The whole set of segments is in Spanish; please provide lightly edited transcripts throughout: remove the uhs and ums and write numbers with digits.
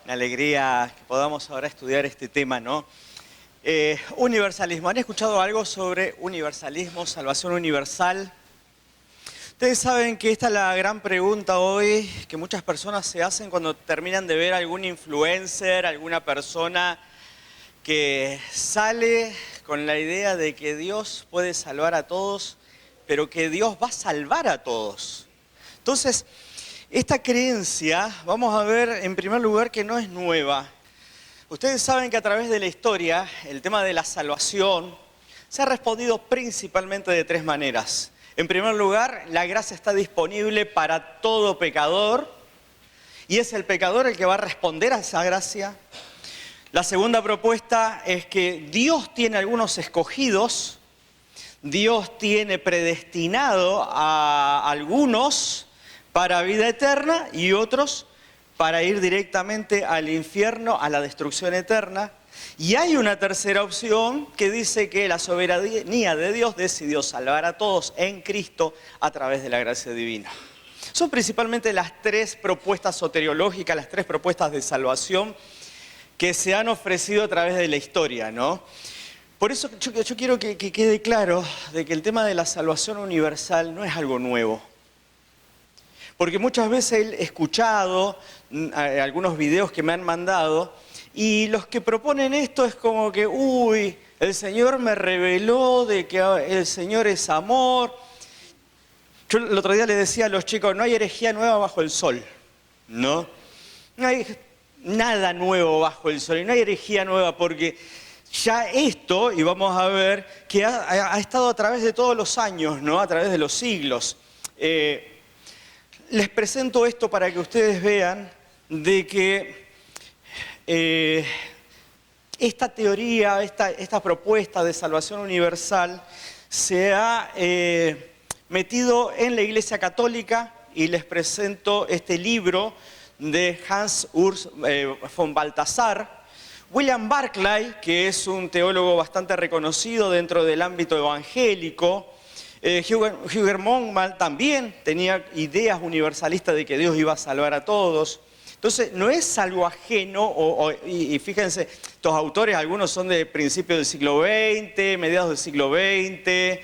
Una alegría que podamos ahora estudiar este tema, ¿no? Universalismo. ¿Han escuchado algo sobre universalismo, salvación universal? Ustedes saben que esta es la gran pregunta hoy que muchas personas se hacen cuando terminan de ver algún influencer, alguna persona que sale con la idea de que Dios puede salvar a todos, pero que Dios va a salvar a todos. Entonces, esta creencia, vamos a ver en primer lugar que no es nueva. Ustedes saben que a través de la historia, el tema de la salvación se ha respondido principalmente de tres maneras. En primer lugar, la gracia está disponible para todo pecador y es el pecador el que va a responder a esa gracia. La segunda propuesta es que Dios tiene algunos escogidos, Dios tiene predestinado a algunos para vida eterna y otros para ir directamente al infierno, a la destrucción eterna. Y hay una tercera opción que dice que la soberanía de Dios decidió salvar a todos en Cristo a través de la gracia divina. Son principalmente las tres propuestas soteriológicas, las tres propuestas de salvación que se han ofrecido a través de la historia, ¿no? Por eso yo quiero que quede claro de que el tema de la salvación universal no es algo nuevo. Porque muchas veces he escuchado algunos videos que me han mandado y los que proponen esto es como que, uy, el Señor me reveló de que el Señor es amor. Yo el otro día les decía a los chicos, no hay herejía nueva bajo el sol, ¿no? No hay nada nuevo bajo el sol y no hay herejía nueva porque ya esto, y vamos a ver, que ha estado a través de todos los años, ¿no? A través de los siglos. Les presento esto para que ustedes vean de que esta teoría, esta propuesta de salvación universal se ha metido en la Iglesia Católica y les presento este libro de Hans Urs von Balthasar. William Barclay, que es un teólogo bastante reconocido dentro del ámbito evangélico, Hugo Monmal también tenía ideas universalistas de que Dios iba a salvar a todos. Entonces, no es algo ajeno, y fíjense, estos autores, algunos son de principios del siglo XX, mediados del siglo XX.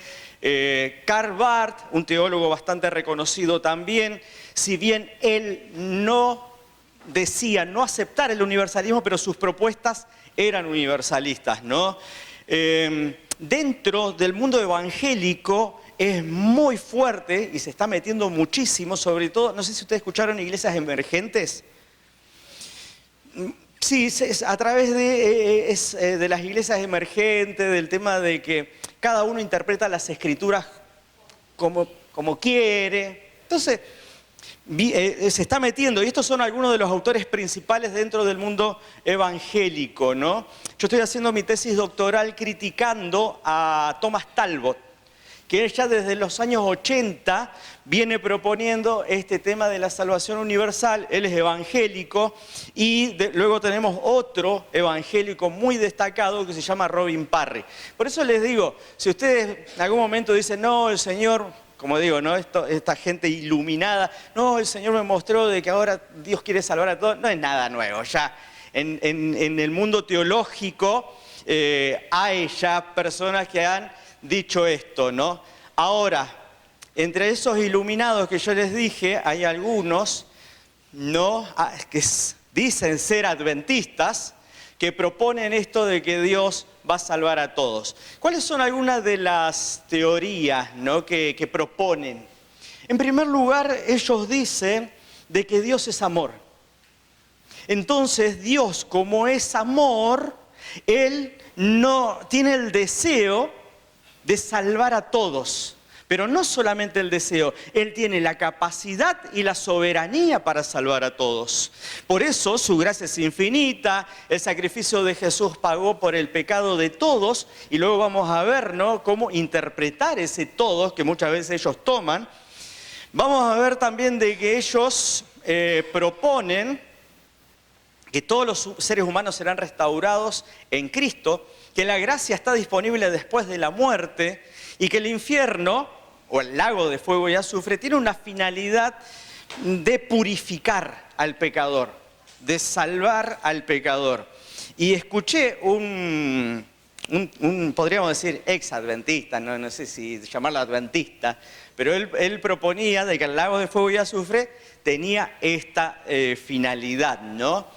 Karl Barth, un teólogo bastante reconocido también, si bien él no decía no aceptar el universalismo, pero sus propuestas eran universalistas, ¿no? Dentro del mundo evangélico es muy fuerte y se está metiendo muchísimo, sobre todo, no sé si ustedes escucharon iglesias emergentes. Sí, a través de las iglesias emergentes, del tema de que cada uno interpreta las escrituras como quiere. Entonces, se está metiendo, y estos son algunos de los autores principales dentro del mundo evangélico, ¿no? Yo estoy haciendo mi tesis doctoral criticando a Thomas Talbot, que él ya desde los años 80 viene proponiendo este tema de la salvación universal. Él es evangélico y luego tenemos otro evangélico muy destacado que se llama Robin Parry. Por eso les digo, si ustedes en algún momento dicen, no, el Señor, como digo, ¿no? Esta gente iluminada, no, el Señor me mostró de que ahora Dios quiere salvar a todos, no es nada nuevo. Ya en el mundo teológico hay ya personas que han dicho esto, ¿no? Ahora, entre esos iluminados que yo les dije, hay algunos, ¿no?, que dicen ser adventistas, que proponen esto de que Dios va a salvar a todos. ¿Cuáles son algunas de las teorías, ¿no?, que proponen? En primer lugar, ellos dicen de que Dios es amor. Entonces, Dios, como es amor, Él no tiene el deseo de salvar a todos, pero no solamente el deseo, Él tiene la capacidad y la soberanía para salvar a todos. Por eso su gracia es infinita, el sacrificio de Jesús pagó por el pecado de todos, y luego vamos a ver, ¿no?, cómo interpretar ese todos que muchas veces ellos toman. Vamos a ver también de que ellos proponen que todos los seres humanos serán restaurados en Cristo, que la gracia está disponible después de la muerte y que el infierno, o el lago de fuego y azufre, tiene una finalidad de purificar al pecador, de salvar al pecador. Y escuché podríamos decir, ex-adventista, no sé si llamarlo adventista, pero él proponía de que el lago de fuego y azufre tenía esta finalidad, ¿no?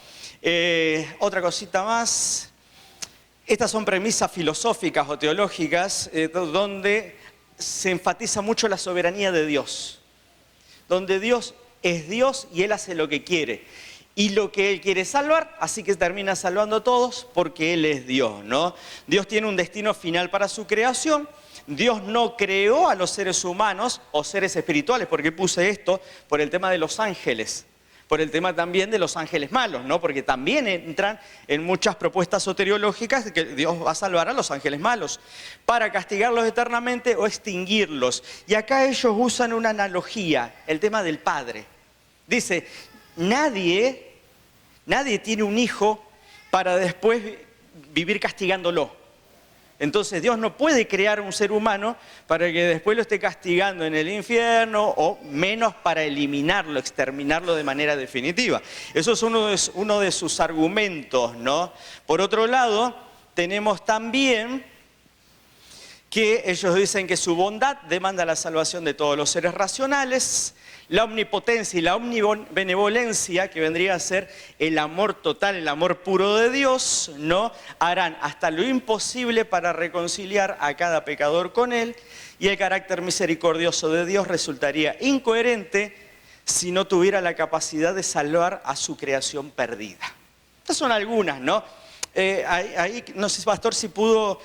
Otra cosita más. Estas son premisas filosóficas o teológicas donde se enfatiza mucho la soberanía de Dios. Donde Dios es Dios y Él hace lo que quiere. Y lo que Él quiere salvar, así que termina salvando a todos porque Él es Dios, ¿no? Dios tiene un destino final para su creación. Dios no creó a los seres humanos o seres espirituales. ¿Por qué puse esto? Por el tema de los ángeles. Por el tema también de los ángeles malos, ¿no? Porque también entran en muchas propuestas soteriológicas de que Dios va a salvar a los ángeles malos para castigarlos eternamente o extinguirlos. Y acá ellos usan una analogía, el tema del Padre. Dice, nadie tiene un hijo para después vivir castigándolo. Entonces Dios no puede crear un ser humano para que después lo esté castigando en el infierno o menos para eliminarlo, exterminarlo de manera definitiva. Eso es uno de sus argumentos, ¿no? Por otro lado, tenemos también que ellos dicen que su bondad demanda la salvación de todos los seres racionales. La omnipotencia y la omnibenevolencia, que vendría a ser el amor total, el amor puro de Dios, ¿no? Harán hasta lo imposible para reconciliar a cada pecador con Él, y el carácter misericordioso de Dios resultaría incoherente si no tuviera la capacidad de salvar a su creación perdida. Estas son algunas, ¿no? Ahí, no sé, pastor, si pudo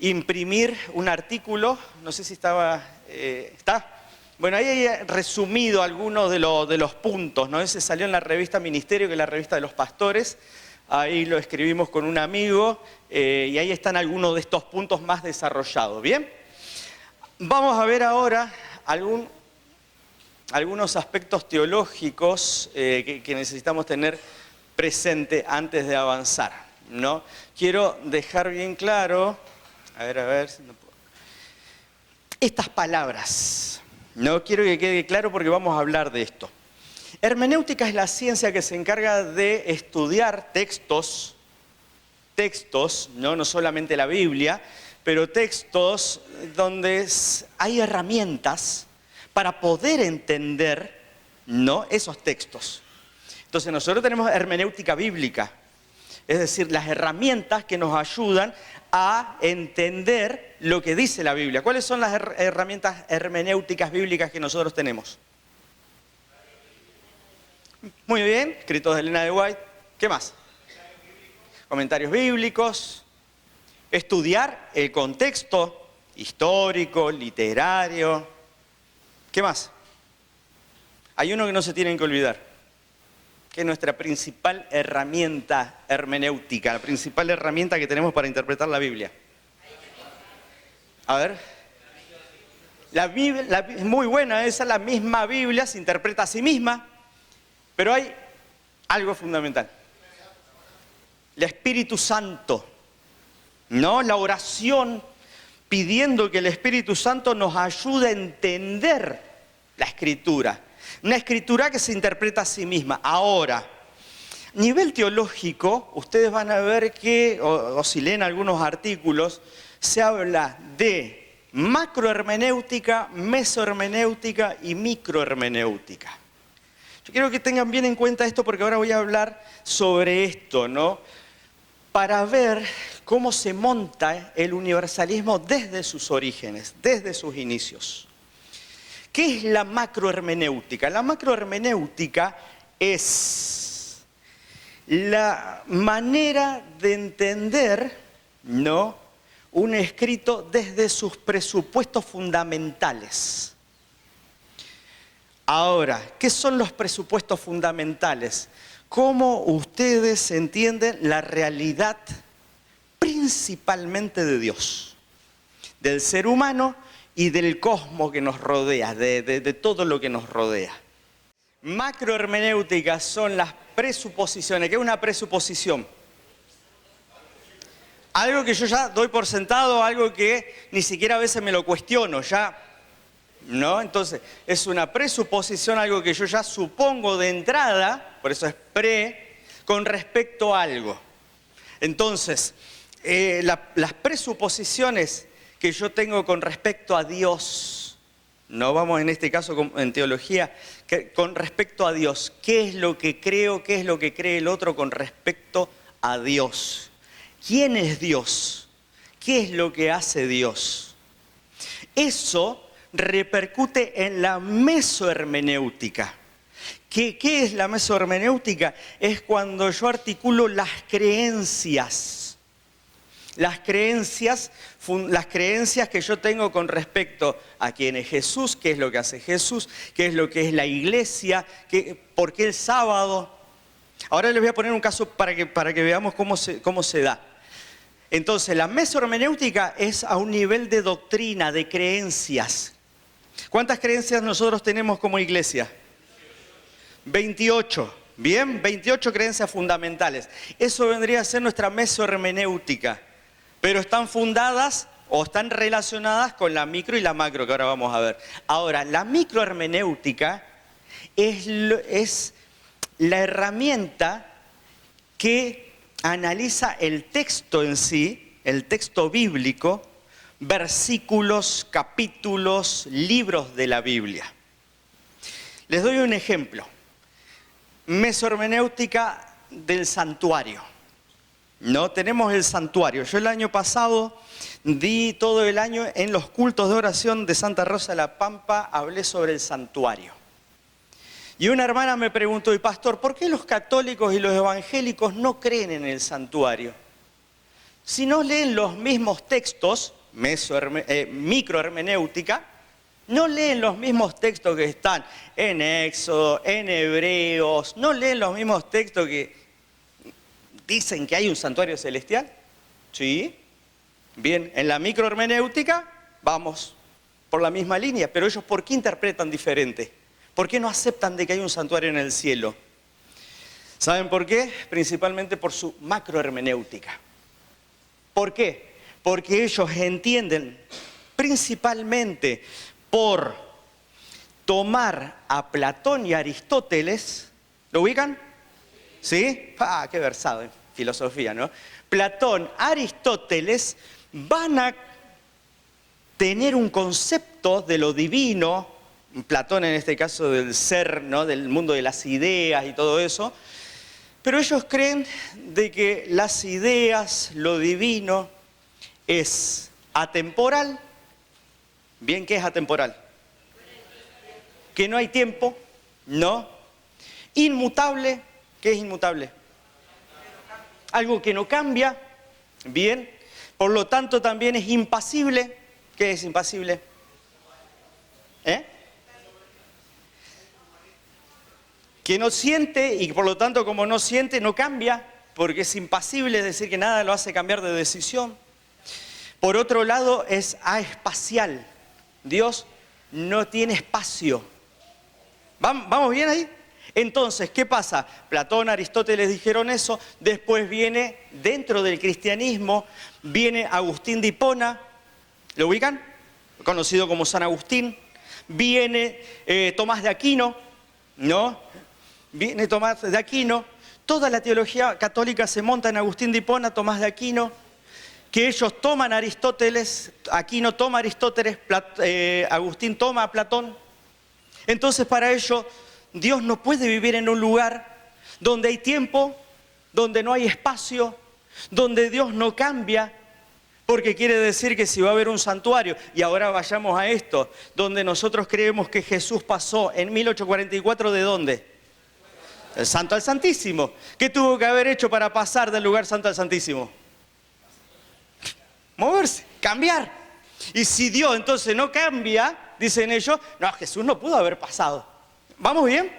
imprimir un artículo, no sé si estaba, ¿está? Bueno, ahí hay resumido algunos de los puntos, ¿no? Ese salió en la revista Ministerio, que es la revista de los pastores. Ahí lo escribimos con un amigo y ahí están algunos de estos puntos más desarrollados. ¿Bien? Vamos a ver ahora algunos aspectos teológicos que necesitamos tener presente antes de avanzar, ¿no? Quiero dejar bien claro, a ver, si no puedo. Estas palabras. No quiero que quede claro porque vamos a hablar de esto. Hermenéutica es la ciencia que se encarga de estudiar textos, no solamente la Biblia, pero textos donde hay herramientas para poder entender, ¿no?, esos textos. Entonces nosotros tenemos hermenéutica bíblica, es decir, las herramientas que nos ayudan a entender lo que dice la Biblia. ¿Cuáles son las herramientas hermenéuticas bíblicas que nosotros tenemos? Muy bien, escritos de Elena de White. ¿Qué más? Comentarios bíblicos. Estudiar el contexto histórico, literario. ¿Qué más? Hay uno que no se tienen que olvidar, que es nuestra principal herramienta hermenéutica, la principal herramienta que tenemos para interpretar la Biblia. A ver. La Biblia es muy buena, esa, la misma Biblia se interpreta a sí misma, pero hay algo fundamental. El Espíritu Santo, ¿no? La oración pidiendo que el Espíritu Santo nos ayude a entender la Escritura. Una Escritura que se interpreta a sí misma. Ahora, a nivel teológico, ustedes van a ver que, o si leen algunos artículos, se habla de macrohermenéutica, mesohermenéutica y microhermenéutica. Yo quiero que tengan bien en cuenta esto porque ahora voy a hablar sobre esto, ¿no? Para ver cómo se monta el universalismo desde sus orígenes, desde sus inicios. ¿Qué es la macrohermenéutica? La macrohermenéutica es la manera de entender, ¿no?, un escrito desde sus presupuestos fundamentales. Ahora, ¿qué son los presupuestos fundamentales? ¿Cómo ustedes entienden la realidad principalmente de Dios, del ser humano y del cosmos que nos rodea, de todo lo que nos rodea? Macrohermenéuticas son las presuposiciones. ¿Qué es una presuposición? Algo que yo ya doy por sentado, algo que ni siquiera a veces me lo cuestiono, ya, ¿no? Entonces, es una presuposición, algo que yo ya supongo de entrada, por eso es pre, con respecto a algo. Entonces, las presuposiciones que yo tengo con respecto a Dios, no vamos en este caso en teología, con respecto a Dios, ¿qué es lo que creo, qué es lo que cree el otro con respecto a Dios? ¿Quién es Dios? ¿Qué es lo que hace Dios? Eso repercute en la mesohermenéutica. ¿Qué es la mesohermenéutica? Es cuando yo articulo las creencias. Las creencias que yo tengo con respecto a quién es Jesús, qué es lo que hace Jesús, qué es lo que es la iglesia, por qué el sábado. Ahora les voy a poner un caso para que veamos cómo se da. Entonces, la mesohermenéutica es a un nivel de doctrina, de creencias. ¿Cuántas creencias nosotros tenemos como iglesia? 28. Bien, 28 creencias fundamentales. Eso vendría a ser nuestra mesohermenéutica. Pero están fundadas o están relacionadas con la micro y la macro, que ahora vamos a ver. Ahora, la microhermenéutica es la herramienta que analiza el texto en sí, el texto bíblico, versículos, capítulos, libros de la Biblia. Les doy un ejemplo. Mesohermenéutica del santuario. No tenemos el santuario. Yo el año pasado di todo el año en los cultos de oración de Santa Rosa de la Pampa, hablé sobre el santuario. Y una hermana me preguntó, y pastor, ¿por qué los católicos y los evangélicos no creen en el santuario? Si no leen los mismos textos, microhermenéutica, no leen los mismos textos que están en Éxodo, en Hebreos, no leen los mismos textos que dicen que hay un santuario celestial. ¿Sí? Bien, en la microhermenéutica vamos por la misma línea, pero ellos ¿por qué interpretan diferente? ¿Por qué no aceptan de que hay un santuario en el cielo? ¿Saben por qué? Principalmente por su macrohermenéutica. ¿Por qué? Porque ellos entienden, principalmente por tomar a Platón y Aristóteles, ¿lo ubican? ¿Sí? ¡Ah, qué versado en filosofía!, ¿no? Platón, Aristóteles van a tener un concepto de lo divino, Platón en este caso del ser, ¿no?, del mundo de las ideas y todo eso, pero ellos creen de que las ideas, lo divino, es atemporal. Bien, ¿qué es atemporal? Que no hay tiempo, ¿no? Inmutable, ¿qué es inmutable? Algo que no cambia, bien. Por lo tanto también es impasible. ¿Qué es impasible? Que no siente y por lo tanto como no siente no cambia, porque es impasible, es decir, que nada lo hace cambiar de decisión. Por otro lado es aespacial. Dios no tiene espacio. ¿Vamos bien ahí? Entonces, ¿qué pasa? Platón, Aristóteles dijeron eso, después viene, dentro del cristianismo, viene Agustín de Hipona, ¿lo ubican? Conocido como San Agustín. Viene Tomás de Aquino, ¿no? Viene Tomás de Aquino. Toda la teología católica se monta en Agustín de Hipona, Tomás de Aquino, que ellos toman a Aristóteles, Aquino toma a Aristóteles, Agustín toma a Platón. Entonces, para ellos, Dios no puede vivir en un lugar donde hay tiempo, donde no hay espacio, donde Dios no cambia, porque quiere decir que si va a haber un santuario, y ahora vayamos a esto, donde nosotros creemos que Jesús pasó en 1844, ¿de dónde? Del Santo al Santísimo. ¿Qué tuvo que haber hecho para pasar del lugar santo al Santísimo? Moverse, cambiar. Y si Dios entonces no cambia, dicen ellos, no, Jesús no pudo haber pasado. ¿Vamos bien?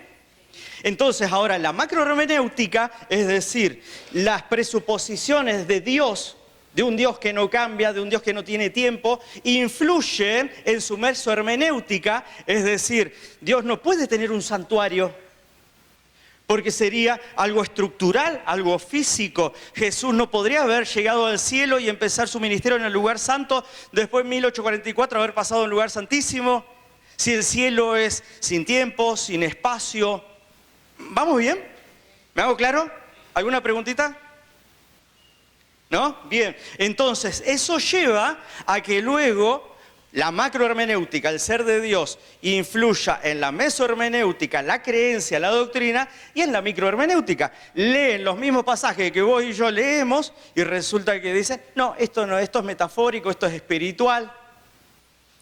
Entonces ahora la macrohermenéutica, es decir, las presuposiciones de Dios, de un Dios que no cambia, de un Dios que no tiene tiempo, influyen en su mesohermenéutica, es decir, Dios no puede tener un santuario, porque sería algo estructural, algo físico. Jesús no podría haber llegado al cielo y empezar su ministerio en el lugar santo, después en 1844 haber pasado en lugar santísimo, si el cielo es sin tiempo, sin espacio. ¿Vamos bien? ¿Me hago claro? ¿Alguna preguntita? ¿No? Bien, entonces eso lleva a que luego la macrohermenéutica, el ser de Dios, influya en la mesohermenéutica, la creencia, la doctrina y en la microhermenéutica. Leen los mismos pasajes que vos y yo leemos y resulta que dicen, no, esto es metafórico, esto es espiritual.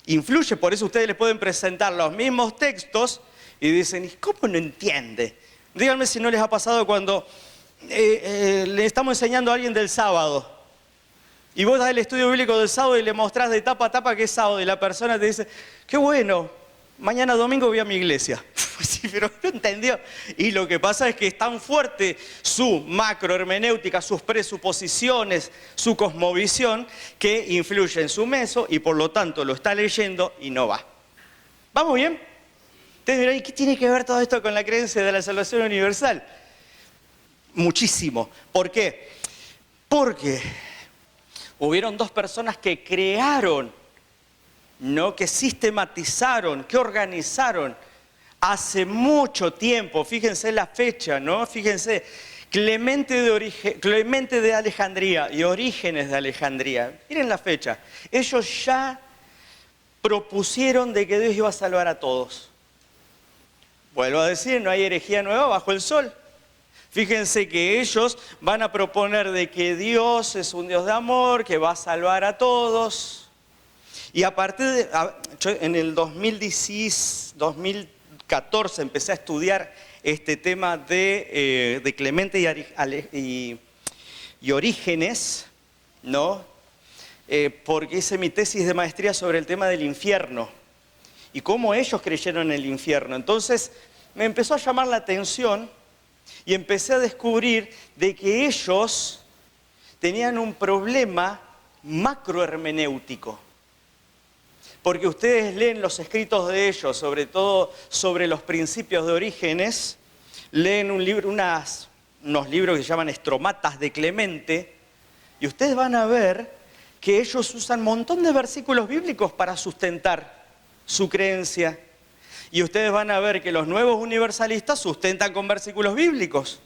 Influye, por eso ustedes les pueden presentar los mismos textos y dicen, ¿y cómo no entiende? Díganme si no les ha pasado cuando le estamos enseñando a alguien del sábado y vos das el estudio bíblico del sábado y le mostrás de tapa a tapa que es sábado y la persona te dice, qué bueno, mañana domingo voy a mi iglesia. Sí, pero no entendió. Y lo que pasa es que es tan fuerte su macrohermenéutica, sus presuposiciones, su cosmovisión, que influye en su meso y por lo tanto lo está leyendo y no va. ¿Vamos bien? Ustedes dirán, ¿y qué tiene que ver todo esto con la creencia de la salvación universal? Muchísimo. ¿Por qué? Porque hubieron dos personas que crearon, ¿no? Que sistematizaron, que organizaron hace mucho tiempo, fíjense la fecha, ¿no? Fíjense, Clemente de Alejandría y Orígenes de Alejandría. Miren la fecha. Ellos ya propusieron de que Dios iba a salvar a todos. Vuelvo a decir, no hay herejía nueva bajo el sol. Fíjense que ellos van a proponer de que Dios es un Dios de amor, que va a salvar a todos. Y a partir de, yo en el 2014 empecé a estudiar este tema de Clemente y Orígenes, ¿no? Porque hice mi tesis de maestría sobre el tema del infierno y cómo ellos creyeron en el infierno. Entonces me empezó a llamar la atención y empecé a descubrir de que ellos tenían un problema macrohermenéutico. Porque ustedes leen los escritos de ellos, sobre todo sobre los principios de Orígenes, leen unos libros que se llaman Estromatas de Clemente, y ustedes van a ver que ellos usan un montón de versículos bíblicos para sustentar su creencia. Y ustedes van a ver que los nuevos universalistas sustentan con versículos bíblicos.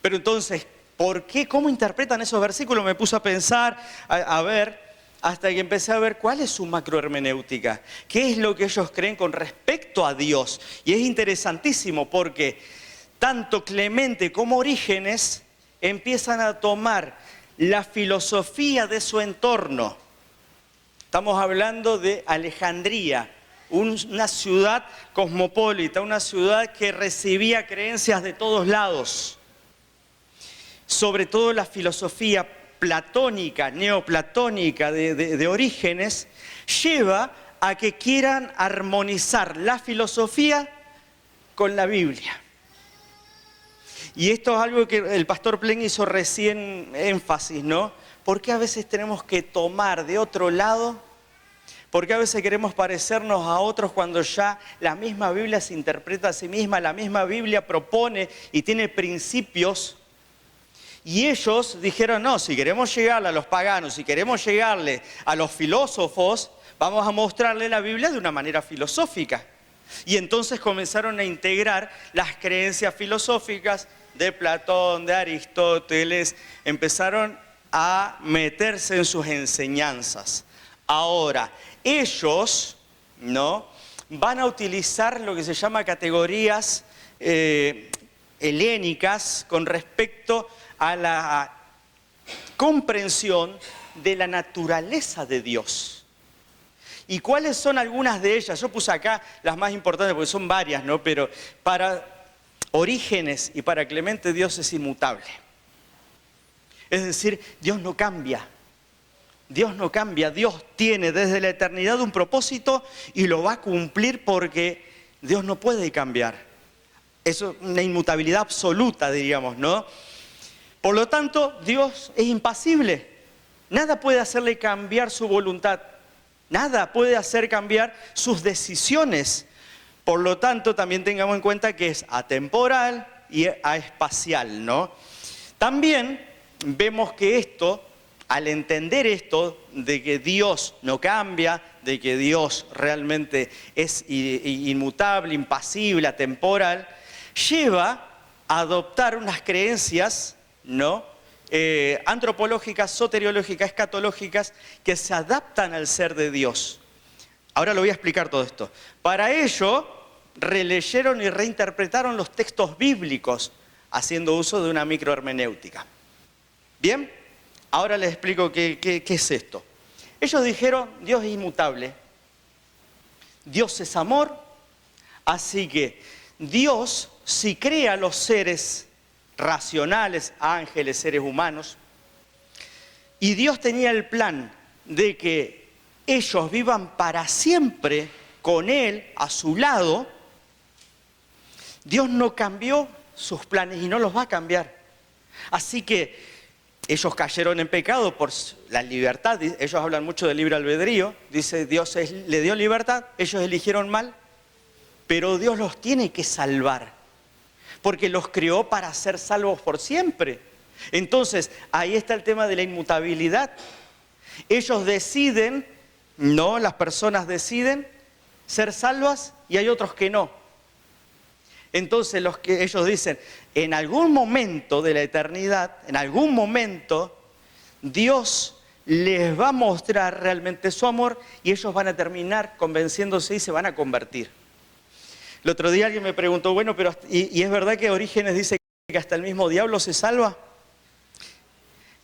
Pero entonces, ¿por qué? ¿Cómo interpretan esos versículos? Me puse a pensar, a ver, hasta que empecé a ver cuál es su macrohermenéutica. ¿Qué es lo que ellos creen con respecto a Dios? Y es interesantísimo porque tanto Clemente como Orígenes empiezan a tomar la filosofía de su entorno. Estamos hablando de Alejandría, una ciudad cosmopolita, una ciudad que recibía creencias de todos lados. Sobre todo la filosofía platónica, neoplatónica de Orígenes, lleva a que quieran armonizar la filosofía con la Biblia. Y esto es algo que el pastor Plen hizo recién énfasis, ¿no? ¿Por qué a veces tenemos que tomar de otro lado? ¿Por qué a veces queremos parecernos a otros cuando ya la misma Biblia se interpreta a sí misma, la misma Biblia propone y tiene principios? Y ellos dijeron, no, si queremos llegarle a los paganos, si queremos llegarle a los filósofos, vamos a mostrarle la Biblia de una manera filosófica. Y entonces comenzaron a integrar las creencias filosóficas de Platón, de Aristóteles, empezaron a meterse en sus enseñanzas. Ahora, ellos, ¿no?, van a utilizar lo que se llama categorías helénicas con respecto a la comprensión de la naturaleza de Dios. ¿Y cuáles son algunas de ellas? Yo puse acá las más importantes porque son varias, ¿no? Pero para Orígenes y para Clemente Dios es inmutable. Es decir, Dios no cambia. Dios no cambia. Dios tiene desde la eternidad un propósito y lo va a cumplir porque Dios no puede cambiar. Eso es una inmutabilidad absoluta, diríamos, ¿no? Por lo tanto, Dios es impasible. Nada puede hacerle cambiar su voluntad. Nada puede hacer cambiar sus decisiones. Por lo tanto, también tengamos en cuenta que es atemporal y aespacial, ¿no? También vemos que esto, al entender esto, de que Dios no cambia, de que Dios realmente es inmutable, impasible, atemporal, lleva a adoptar unas creencias ¿no? Antropológicas, soteriológicas, escatológicas, que se adaptan al ser de Dios. Ahora lo voy a explicar todo esto. Para ello, releyeron y reinterpretaron los textos bíblicos, haciendo uso de una microhermenéutica. ¿Bien? Ahora les explico qué es esto. Ellos dijeron, Dios es inmutable, Dios es amor, así que Dios, si crea los seres racionales, ángeles, seres humanos, y Dios tenía el plan de que ellos vivan para siempre con Él a su lado, Dios no cambió sus planes y no los va a cambiar. Así que ellos cayeron en pecado por la libertad. Ellos hablan mucho del libre albedrío. Dice, Dios le dio libertad, ellos eligieron mal, pero Dios los tiene que salvar, porque los creó para ser salvos por siempre. Entonces, ahí está el tema de la inmutabilidad. Ellos deciden, no, las personas deciden ser salvas y hay otros que no. Entonces ellos dicen, en algún momento de la eternidad, en algún momento, Dios les va a mostrar realmente su amor y ellos van a terminar convenciéndose y se van a convertir. El otro día alguien me preguntó, bueno, pero ¿y es verdad que Orígenes dice que hasta el mismo diablo se salva?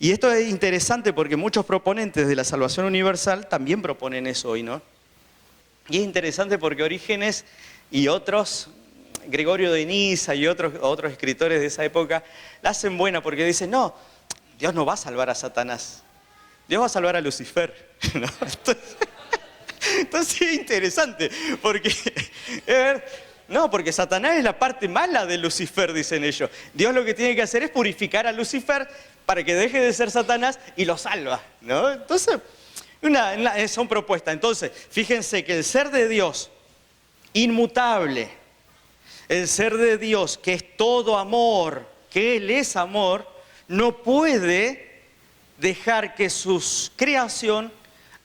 Y esto es interesante porque muchos proponentes de la salvación universal también proponen eso hoy, ¿no? Y es interesante porque Orígenes y otros, Gregorio de Niza y otros escritores de esa época, la hacen buena porque dicen, no, Dios no va a salvar a Satanás, Dios va a salvar a Lucifer, ¿no? Entonces es interesante porque, no, porque Satanás es la parte mala de Lucifer, dicen ellos. Dios lo que tiene que hacer es purificar a Lucifer para que deje de ser Satanás y lo salva, ¿no? Entonces, son propuestas. Entonces, fíjense que el ser de Dios, inmutable, el ser de Dios, que es todo amor, que Él es amor, no puede dejar que su creación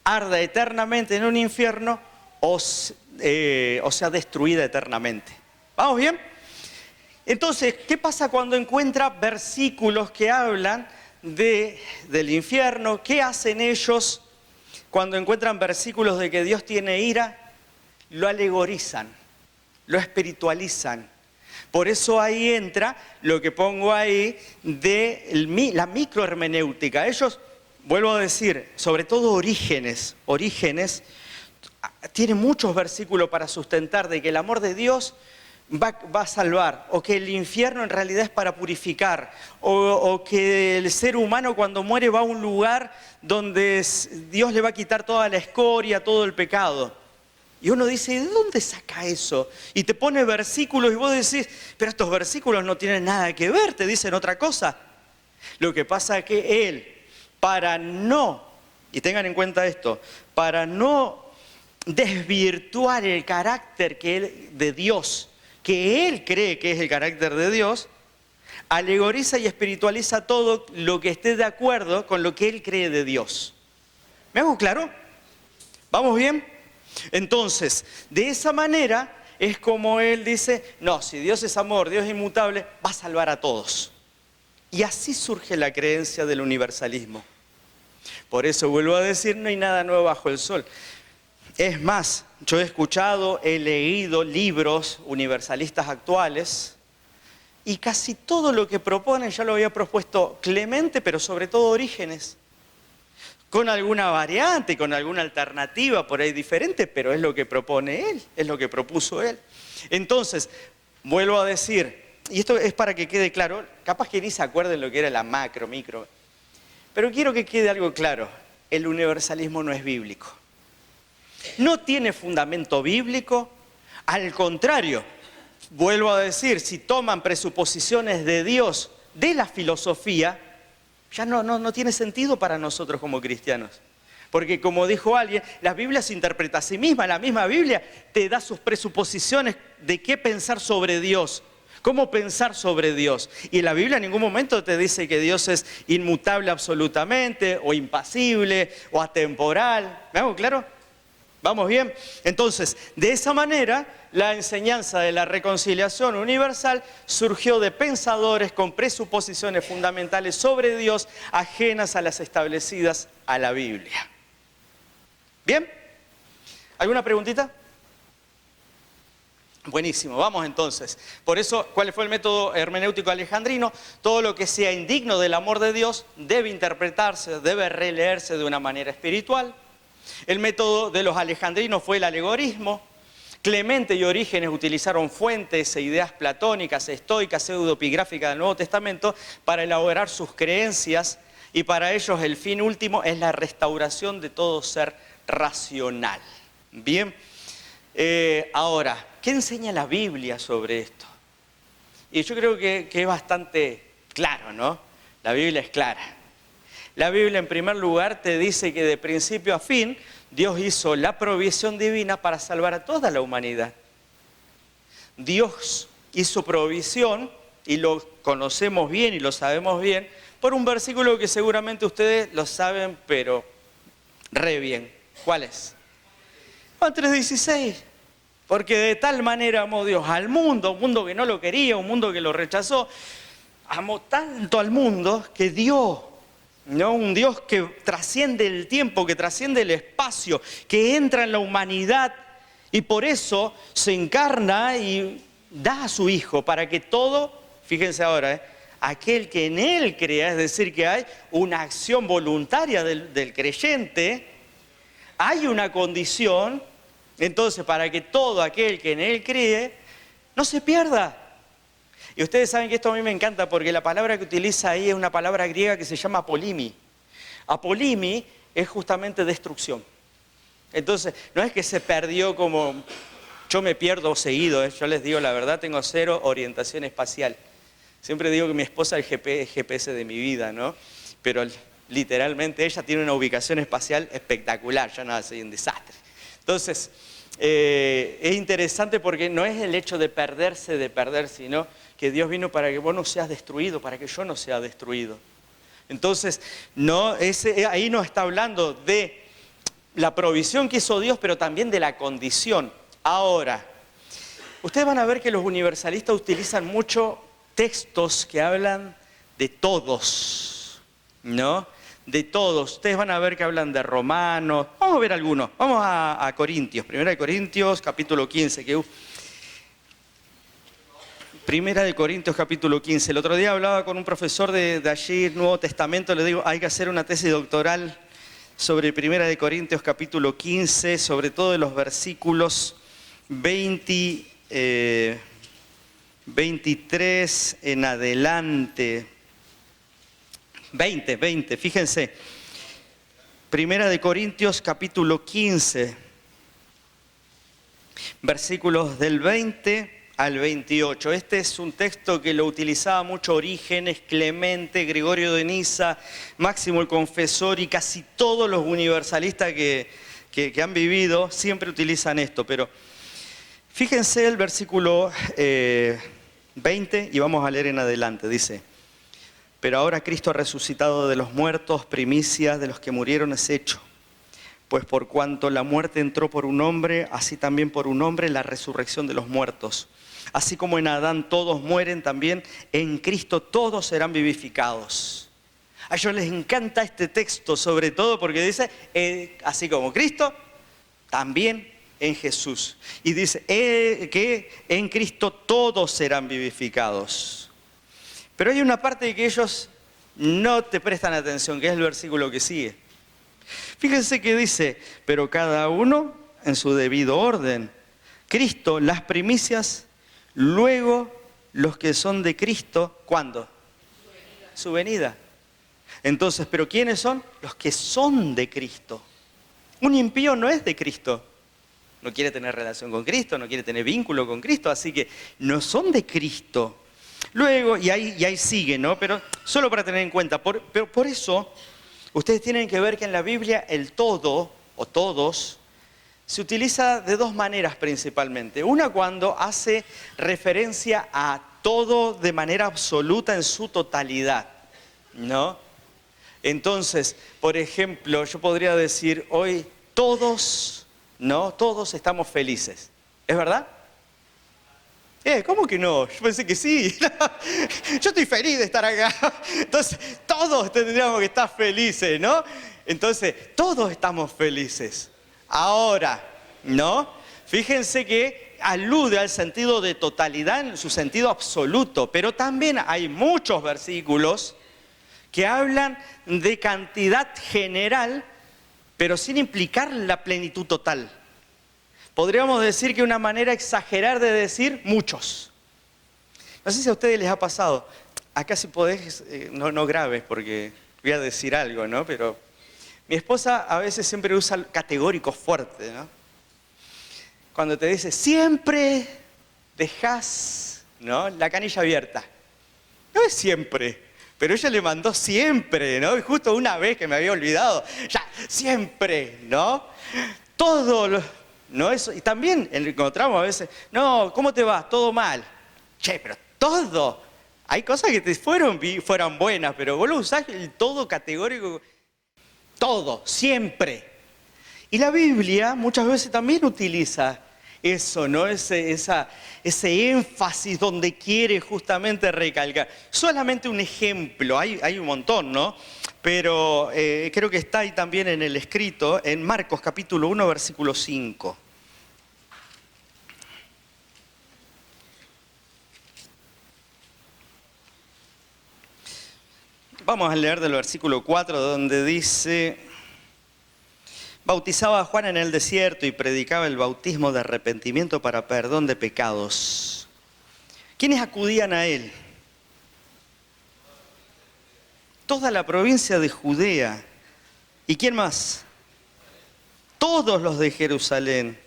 arda eternamente en un infierno o sea destruida eternamente. ¿Vamos bien? Entonces, ¿qué pasa cuando encuentra versículos que hablan del infierno? ¿Qué hacen ellos cuando encuentran versículos de que Dios tiene ira? Lo alegorizan, lo espiritualizan. Por eso ahí entra lo que pongo ahí de la microhermenéutica. Ellos, vuelvo a decir, sobre todo Orígenes tiene muchos versículos para sustentar de que el amor de Dios va a salvar, o que el infierno en realidad es para purificar, o que el ser humano cuando muere va a un lugar donde Dios le va a quitar toda la escoria, todo el pecado. Y uno dice, ¿de dónde saca eso? Y te pone versículos y vos decís, pero estos versículos no tienen nada que ver, te dicen otra cosa. Lo que pasa es que Él, para no, y tengan en cuenta esto, para no desvirtuar el carácter de Dios, que Él cree que es el carácter de Dios, alegoriza y espiritualiza todo lo que esté de acuerdo con lo que Él cree de Dios. ¿Me hago claro? ¿Vamos bien? Entonces, de esa manera es como Él dice, no, si Dios es amor, Dios es inmutable, va a salvar a todos. Y así surge la creencia del universalismo. Por eso vuelvo a decir, no hay nada nuevo bajo el sol. Es más, yo he escuchado, he leído libros universalistas actuales y casi todo lo que proponen ya lo había propuesto Clemente, pero sobre todo Orígenes. Con alguna variante, con alguna alternativa por ahí diferente, pero es lo que propone él, es lo que propuso él. Entonces, vuelvo a decir, y esto es para que quede claro, capaz que ni se acuerden lo que era la macro, micro, pero quiero que quede algo claro, el universalismo no es bíblico. No tiene fundamento bíblico, al contrario, vuelvo a decir, si toman presuposiciones de Dios de la filosofía, ya no tiene sentido para nosotros como cristianos. Porque como dijo alguien, la Biblia se interpreta a sí misma, la misma Biblia te da sus presuposiciones de qué pensar sobre Dios, cómo pensar sobre Dios. Y la Biblia en ningún momento te dice que Dios es inmutable absolutamente, o impasible, o atemporal. ¿Me hago claro? ¿Vamos bien? Entonces, de esa manera, la enseñanza de la reconciliación universal surgió de pensadores con presuposiciones fundamentales sobre Dios ajenas a las establecidas a la Biblia. ¿Bien? ¿Alguna preguntita? Buenísimo, vamos entonces. Por eso, ¿cuál fue el método hermenéutico alejandrino? Todo lo que sea indigno del amor de Dios debe interpretarse, debe releerse de una manera espiritual. El método de los alejandrinos fue el alegorismo. Clemente y Orígenes utilizaron fuentes e ideas platónicas, estoicas, pseudopigráficas del Nuevo Testamento para elaborar sus creencias, y para ellos el fin último es la restauración de todo ser racional. Bien, ahora, ¿qué enseña la Biblia sobre esto? Y yo creo que es bastante claro, ¿no? La Biblia es clara. La Biblia, en primer lugar, te dice que de principio a fin Dios hizo la provisión divina para salvar a toda la humanidad. Dios hizo provisión, y lo conocemos bien y lo sabemos bien, por un versículo que seguramente ustedes lo saben, pero re bien. ¿Cuál es? Juan 3:16. Porque de tal manera amó Dios al mundo, un mundo que no lo quería, un mundo que lo rechazó. Amó tanto al mundo que dio, ¿no? Un Dios que trasciende el tiempo, que trasciende el espacio, que entra en la humanidad y por eso se encarna y da a su Hijo para que todo, fíjense ahora, aquel que en Él crea, es decir, que hay una acción voluntaria del creyente, hay una condición, entonces, para que todo aquel que en Él cree no se pierda. Y ustedes saben que esto a mí me encanta porque la palabra que utiliza ahí es una palabra griega que se llama apolimi. Apolimi es justamente destrucción. Entonces, no es que se perdió como yo me pierdo seguido, yo les digo la verdad, tengo cero orientación espacial. Siempre digo que mi esposa es el GPS de mi vida, ¿no? Pero literalmente ella tiene una ubicación espacial espectacular, yo no, soy un desastre. Entonces, es interesante porque no es el hecho de perder, sino que Dios vino para que vos no seas destruido, para que yo no sea destruido. Entonces, ahí nos está hablando de la provisión que hizo Dios, pero también de la condición. Ahora, ustedes van a ver que los universalistas utilizan mucho textos que hablan de todos, ¿no? De todos. Ustedes van a ver que hablan de Romanos. Vamos a ver algunos. Vamos a Corintios. Primera de Corintios, capítulo 15. Primera de Corintios, capítulo 15. El otro día hablaba con un profesor de allí, Nuevo Testamento. Le digo, hay que hacer una tesis doctoral sobre Primera de Corintios, capítulo 15, sobre todo de los versículos 23 en adelante. 20, fíjense. Primera de Corintios, capítulo 15, versículos del 20 al 28. Este es un texto que lo utilizaba mucho Orígenes, Clemente, Gregorio de Niza, Máximo el Confesor y casi todos los universalistas que han vivido siempre utilizan esto. Pero fíjense el versículo 20 y vamos a leer en adelante. Dice: pero ahora Cristo ha resucitado de los muertos, primicias de los que murieron es hecho. Pues por cuanto la muerte entró por un hombre, así también por un hombre la resurrección de los muertos. Así como en Adán todos mueren, también en Cristo todos serán vivificados. A ellos les encanta este texto, sobre todo porque dice, así como Cristo, también en Jesús. Y dice que en Cristo todos serán vivificados. Pero hay una parte de que ellos no te prestan atención, que es el versículo que sigue. Fíjense que dice, pero cada uno en su debido orden. Cristo, las primicias, luego los que son de Cristo, ¿cuándo? Su venida. Entonces, ¿pero quiénes son? Los que son de Cristo. Un impío no es de Cristo. No quiere tener relación con Cristo, no quiere tener vínculo con Cristo, así que no son de Cristo. Luego, y ahí sigue, ¿no? Pero solo para tener en cuenta, pero por eso, ustedes tienen que ver que en la Biblia el todo, o todos, se utiliza de dos maneras principalmente. Una cuando hace referencia a todo de manera absoluta en su totalidad, ¿no? Entonces, por ejemplo, yo podría decir hoy, todos ¿no? Todos estamos felices. ¿Es verdad? ¿Cómo que no? Yo pensé que sí. Yo estoy feliz de estar acá. Entonces, todos tendríamos que estar felices, ¿no? Entonces, todos estamos felices. Ahora, ¿no? Fíjense que alude al sentido de totalidad en su sentido absoluto, pero también hay muchos versículos que hablan de cantidad general, pero sin implicar la plenitud total. Podríamos decir que una manera exagerada de decir muchos. No sé si a ustedes les ha pasado. Acá si podés, no grabes porque voy a decir algo, ¿no? Pero mi esposa a veces siempre usa categóricos fuertes, ¿no? Cuando te dice, siempre dejás, ¿no?, la canilla abierta. No es siempre, pero ella le mandó siempre, ¿no? Y justo una vez que me había olvidado, ya, siempre, ¿no? Todo, ¿no? Eso. Y también encontramos a veces, no, ¿cómo te va? Todo mal. Che, pero todo. Hay cosas que te fueron buenas, pero vos lo usás el todo categórico. Todo, siempre. Y la Biblia muchas veces también utiliza eso, ¿no? Ese énfasis donde quiere justamente recalcar. Solamente un ejemplo, hay un montón, ¿no? Pero creo que está ahí también en el escrito, en Marcos capítulo 1, versículo 5. Vamos a leer del versículo 4 donde dice: bautizaba a Juan en el desierto y predicaba el bautismo de arrepentimiento para perdón de pecados. ¿Quiénes acudían a él? Toda la provincia de Judea. ¿Y quién más? Todos los de Jerusalén.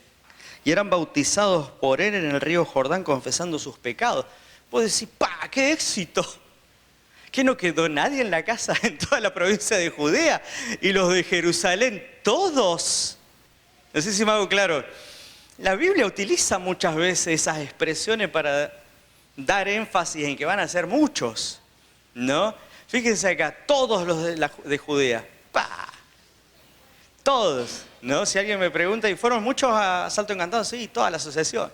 Y eran bautizados por él en el río Jordán confesando sus pecados. Vos decís, ¡pa! ¡Qué éxito! ¿Que no quedó nadie en la casa en toda la provincia de Judea? Y los de Jerusalén, todos. No sé si me hago claro. La Biblia utiliza muchas veces esas expresiones para dar énfasis en que van a ser muchos, ¿no? Fíjense acá, todos los de Judea. ¡Pah! Todos, ¿no? Si alguien me pregunta, ¿y fueron muchos a Salto Encantado? Sí, toda la asociación.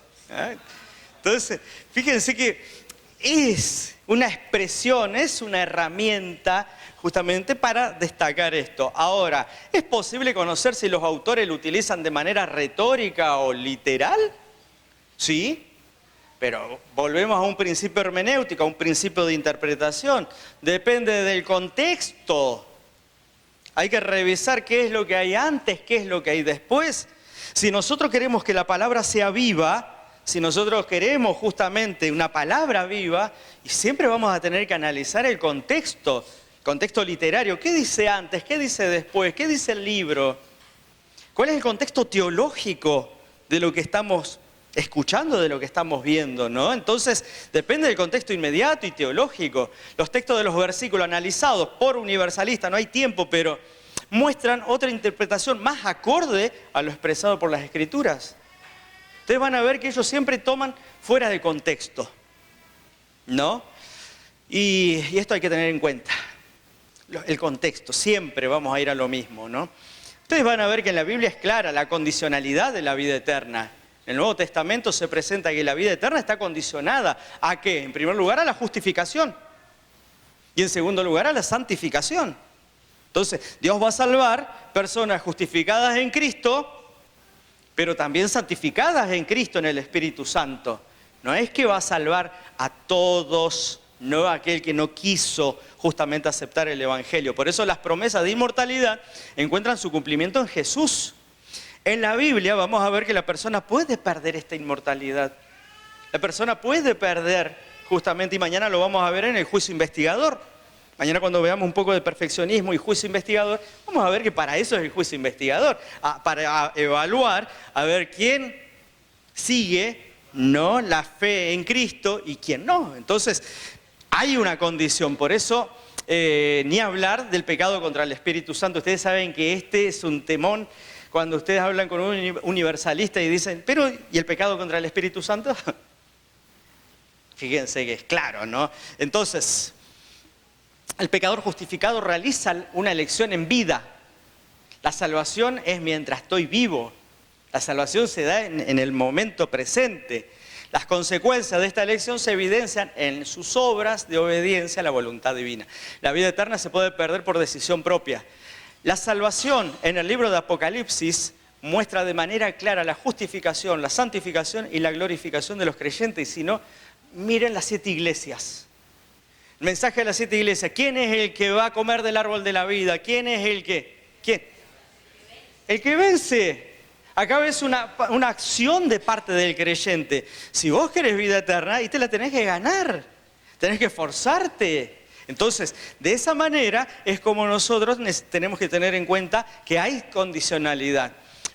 Entonces, fíjense que es una expresión, es una herramienta justamente para destacar esto. Ahora, ¿es posible conocer si los autores lo utilizan de manera retórica o literal? Sí, pero volvemos a un principio hermenéutico, a un principio de interpretación. Depende del contexto. Hay que revisar qué es lo que hay antes, qué es lo que hay después. Si nosotros queremos que la palabra sea viva, si nosotros queremos justamente una palabra viva, y siempre vamos a tener que analizar el contexto literario. ¿Qué dice antes? ¿Qué dice después? ¿Qué dice el libro? ¿Cuál es el contexto teológico de lo que estamos escuchando, de lo que estamos viendo, ¿no? Entonces, depende del contexto inmediato y teológico. Los textos de los versículos analizados por universalistas, no hay tiempo, pero muestran otra interpretación más acorde a lo expresado por las Escrituras. Ustedes van a ver que ellos siempre toman fuera de contexto, ¿no? Y esto hay que tener en cuenta. El contexto, siempre vamos a ir a lo mismo, ¿no? Ustedes van a ver que en la Biblia es clara la condicionalidad de la vida eterna. En el Nuevo Testamento se presenta que la vida eterna está condicionada ¿a qué? En primer lugar, a la justificación. Y en segundo lugar, a la santificación. Entonces, Dios va a salvar personas justificadas en Cristo, pero también santificadas en Cristo, en el Espíritu Santo. No es que va a salvar a todos, no a aquel que no quiso justamente aceptar el Evangelio. Por eso las promesas de inmortalidad encuentran su cumplimiento en Jesús. En la Biblia vamos a ver que la persona puede perder esta inmortalidad. La persona puede perder justamente, y mañana lo vamos a ver en el juicio investigador. Mañana cuando veamos un poco de perfeccionismo y juicio investigador, vamos a ver que para eso es el juicio investigador, para evaluar a ver quién sigue, ¿no?, la fe en Cristo y quién no. Entonces, hay una condición, por eso ni hablar del pecado contra el Espíritu Santo. Ustedes saben que este es un temón cuando ustedes hablan con un universalista y dicen, pero ¿y el pecado contra el Espíritu Santo? Fíjense que es claro, ¿no? Entonces, el pecador justificado realiza una elección en vida. La salvación es mientras estoy vivo. La salvación se da en el momento presente. Las consecuencias de esta elección se evidencian en sus obras de obediencia a la voluntad divina. La vida eterna se puede perder por decisión propia. La salvación en el libro de Apocalipsis muestra de manera clara la justificación, la santificación y la glorificación de los creyentes. Y si no, miren las 7 iglesias. El mensaje de las 7 iglesias. ¿Quién es el que va a comer del árbol de la vida? ¿Quién es el que? ¿Quién? El que vence. Acá ves una acción de parte del creyente. Si vos querés vida eterna, y te la tenés que ganar. Tenés que esforzarte. Entonces, de esa manera es como nosotros tenemos que tener en cuenta que hay condicionalidad.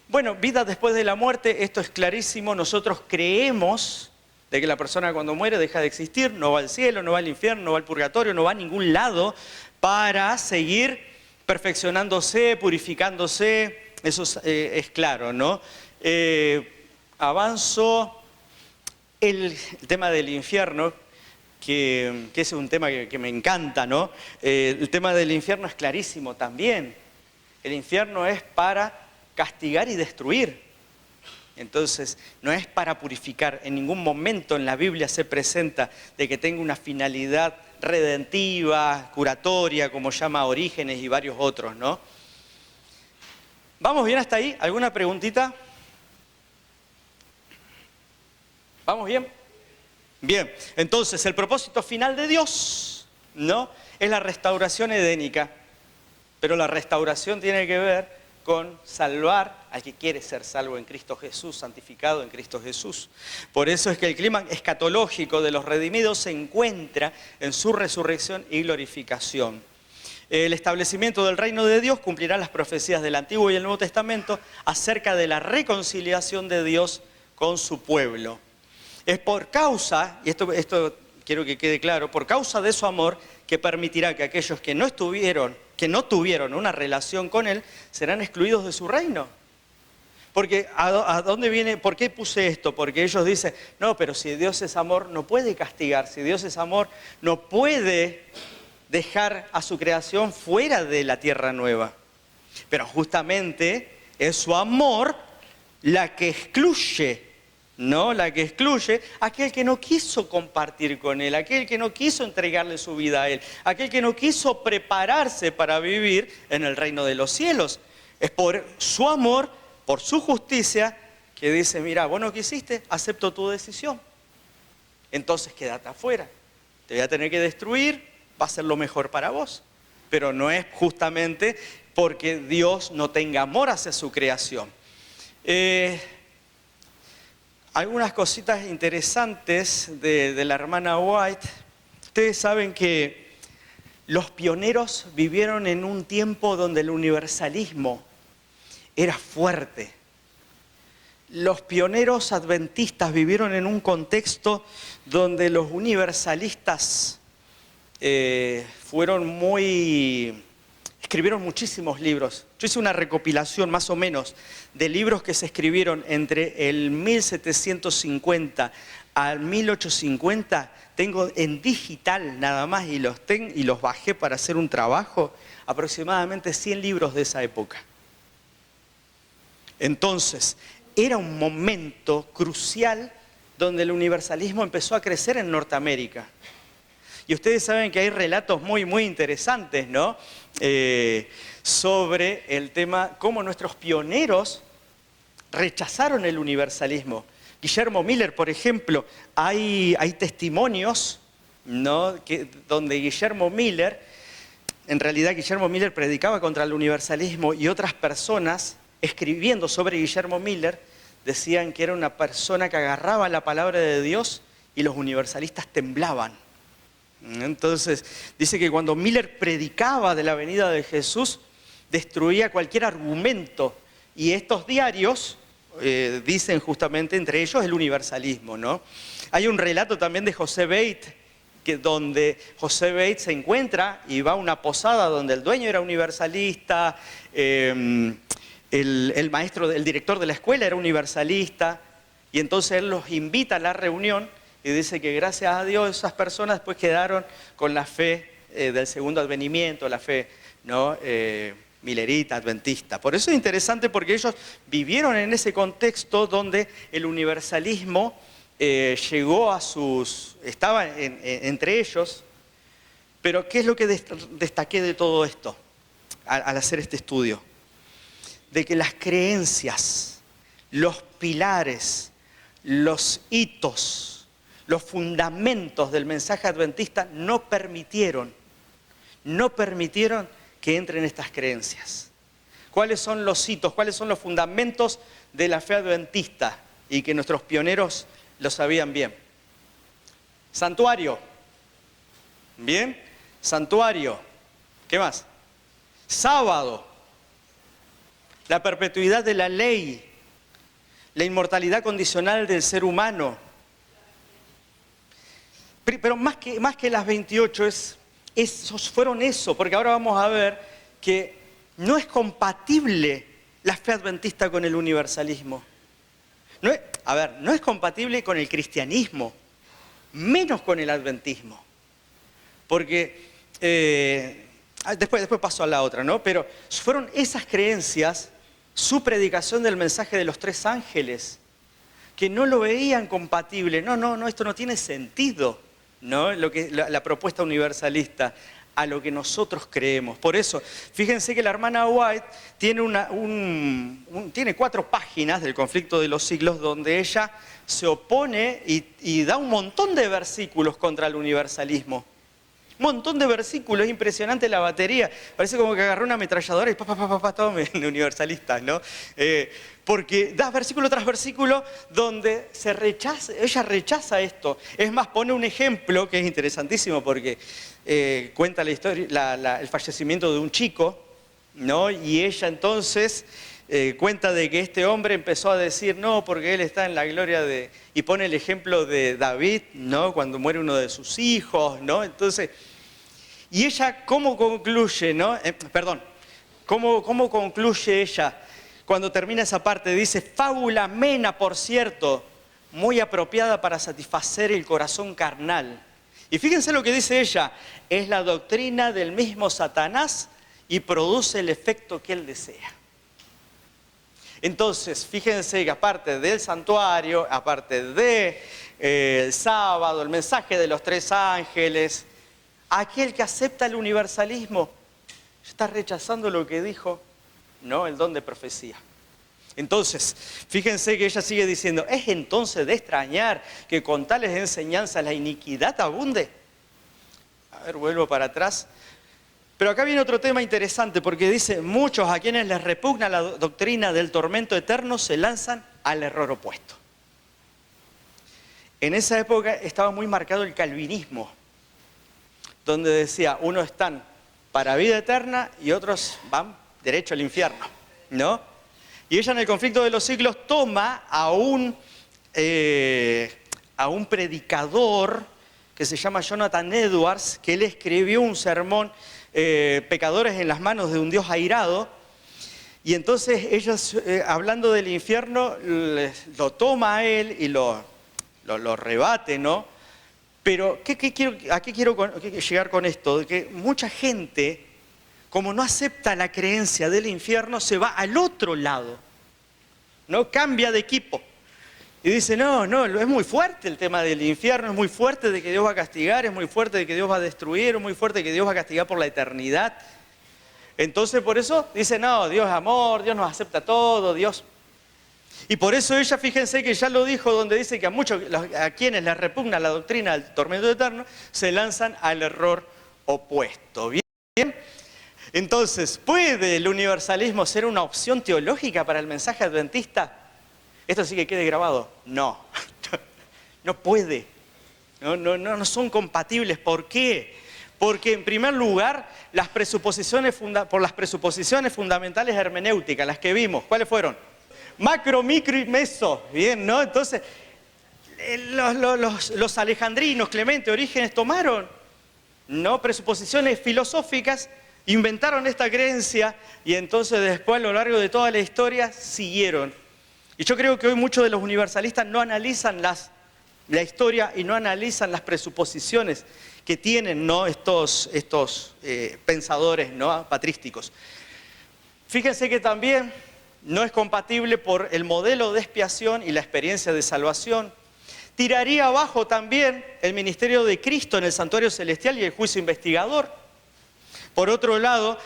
Bueno, vida después de la muerte, esto es clarísimo. Nosotros creemos de que la persona cuando muere deja de existir, no va al cielo, no va al infierno, no va al purgatorio, no va a ningún lado para seguir perfeccionándose, purificándose. Eso es claro, ¿no? Avanzo el tema del infierno, que es un tema que me encanta, ¿no? El tema del infierno es clarísimo también. El infierno es para castigar y destruir. Entonces, no es para purificar. En ningún momento en la Biblia se presenta de que tenga una finalidad redentiva, curatoria, como llama Orígenes y varios otros, ¿no? ¿Vamos bien hasta ahí? ¿Alguna preguntita? ¿Vamos bien? Bien, entonces el propósito final de Dios, ¿no? Es la restauración edénica. Pero la restauración tiene que ver con salvar al que quiere ser salvo en Cristo Jesús, santificado en Cristo Jesús. Por eso es que el clima escatológico de los redimidos se encuentra en su resurrección y glorificación. El establecimiento del reino de Dios cumplirá las profecías del Antiguo y el Nuevo Testamento acerca de la reconciliación de Dios con su pueblo. Es por causa, y esto quiero que quede claro, por causa de su amor que permitirá que aquellos que no tuvieron una relación con Él, serán excluidos de su reino. Porque ¿a dónde viene? ¿Por qué puse esto? Porque ellos dicen, no, pero si Dios es amor, no puede castigar. Si Dios es amor, no puede dejar a su creación fuera de la tierra nueva. Pero justamente es su amor la que excluye, ¿no? La que excluye a aquel que no quiso compartir con Él, aquel que no quiso entregarle su vida a Él, aquel que no quiso prepararse para vivir en el reino de los cielos. Es por su amor, por su justicia, que dice, mira, vos no quisiste, acepto tu decisión. Entonces quédate afuera. Te voy a tener que destruir, va a ser lo mejor para vos. Pero no es justamente porque Dios no tenga amor hacia su creación. Algunas cositas interesantes de la hermana White. Ustedes saben que los pioneros vivieron en un tiempo donde el universalismo era fuerte. Los pioneros adventistas vivieron en un contexto donde los universalistas escribieron muchísimos libros. Yo hice una recopilación más o menos de libros que se escribieron entre el 1750 al 1850. Tengo en digital nada más y los bajé para hacer un trabajo, aproximadamente 100 libros de esa época. Entonces, era un momento crucial donde el universalismo empezó a crecer en Norteamérica. Y ustedes saben que hay relatos muy, muy interesantes, ¿no? Sobre el tema, cómo nuestros pioneros rechazaron el universalismo. Guillermo Miller, por ejemplo, hay testimonios, ¿no? Donde Guillermo Miller, en realidad Guillermo Miller predicaba contra el universalismo y otras personas escribiendo sobre Guillermo Miller decían que era una persona que agarraba la palabra de Dios y los universalistas temblaban. Entonces, dice que cuando Miller predicaba de la venida de Jesús, destruía cualquier argumento. Y estos diarios dicen justamente entre ellos el universalismo, ¿no? Hay un relato también de José Bate, donde José Bate se encuentra y va a una posada donde el dueño era universalista, el director de la escuela era universalista, y entonces él los invita a la reunión y dice que gracias a Dios esas personas después quedaron con la fe del segundo advenimiento, la fe, ¿no? milerita, adventista. Por eso es interesante porque ellos vivieron en ese contexto donde el universalismo llegó a estaba entre ellos. Pero ¿qué es lo que destaqué de todo esto al hacer este estudio? De que las creencias, los pilares, los hitos, los fundamentos del mensaje adventista no permitieron que entren estas creencias. ¿Cuáles son los hitos? ¿Cuáles son los fundamentos de la fe adventista? Y que nuestros pioneros lo sabían bien. Santuario. ¿Bien? Santuario. ¿Qué más? Sábado. La perpetuidad de la ley. La inmortalidad condicional del ser humano. Pero más que las 28 fueron eso, porque ahora vamos a ver que no es compatible la fe adventista con el universalismo. No es compatible con el cristianismo, menos con el adventismo. Porque, después paso a la otra, ¿no? Pero fueron esas creencias, su predicación del mensaje de los 3 ángeles, que no lo veían compatible. No, esto no tiene sentido, ¿no? La propuesta universalista a lo que nosotros creemos. Por eso, fíjense que la hermana White tiene 4 páginas del conflicto de los siglos donde ella se opone y da un montón de versículos contra el universalismo. Un montón de versículos, es impresionante la batería. Parece como que agarró una ametralladora y todo universalista, ¿no? Porque da versículo tras versículo donde ella rechaza esto. Es más, pone un ejemplo que es interesantísimo porque cuenta la historia, el fallecimiento de un chico, ¿no? Y ella entonces cuenta de que este hombre empezó a decir, no, porque él está en la gloria de... Y pone el ejemplo de David, ¿no? Cuando muere uno de sus hijos, ¿no? Entonces, y ella, ¿cómo concluye, no? ¿Cómo concluye ella cuando termina esa parte? Dice, fábula amena, por cierto, muy apropiada para satisfacer el corazón carnal. Y fíjense lo que dice ella, es la doctrina del mismo Satanás y produce el efecto que él desea. Entonces, fíjense que aparte del santuario, aparte del sábado, el mensaje de los 3 ángeles, aquel que acepta el universalismo está rechazando lo que dijo, ¿no? El don de profecía. Entonces, fíjense que ella sigue diciendo, ¿es entonces de extrañar que con tales enseñanzas la iniquidad abunde? A ver, vuelvo para atrás. Pero acá viene otro tema interesante porque dice, muchos a quienes les repugna la doctrina del tormento eterno se lanzan al error opuesto. En esa época estaba muy marcado el calvinismo, donde decía, unos están para vida eterna y otros van derecho al infierno, ¿no? Y ella en el conflicto de los siglos toma a un predicador que se llama Jonathan Edwards, que él escribió un sermón, Pecadores en las manos de un Dios airado, y entonces ellos, hablando del infierno, lo toma a él y lo rebate, ¿no? Pero, ¿a qué quiero llegar con esto? De que mucha gente, como no acepta la creencia del infierno, se va al otro lado, ¿no? Cambia de equipo. Y dice, no, es muy fuerte el tema del infierno, es muy fuerte de que Dios va a castigar, es muy fuerte de que Dios va a destruir, es muy fuerte de que Dios va a castigar por la eternidad. Entonces, por eso dice, no, Dios es amor, Dios nos acepta todo, Dios... Y por eso ella, fíjense que ya lo dijo, donde dice que a quienes les repugna la doctrina del tormento eterno, se lanzan al error opuesto. ¿Bien? Entonces, ¿puede el universalismo ser una opción teológica para el mensaje adventista? Esto sí que quede grabado. No, no puede. No son compatibles. ¿Por qué? Porque en primer lugar, por las presuposiciones fundamentales hermenéuticas, las que vimos, ¿cuáles fueron? Macro, micro y meso. Bien, ¿no? Entonces, los alejandrinos, Clemente, Orígenes, tomaron, ¿no?, presuposiciones filosóficas, inventaron esta creencia y entonces después a lo largo de toda la historia siguieron. Y yo creo que hoy muchos de los universalistas no analizan la historia y no analizan las presuposiciones que tienen, ¿no?, estos pensadores, ¿no?, patrísticos. Fíjense que también no es compatible por el modelo de expiación y la experiencia de salvación. Tiraría abajo también el ministerio de Cristo en el santuario celestial y el juicio investigador. Por otro lado,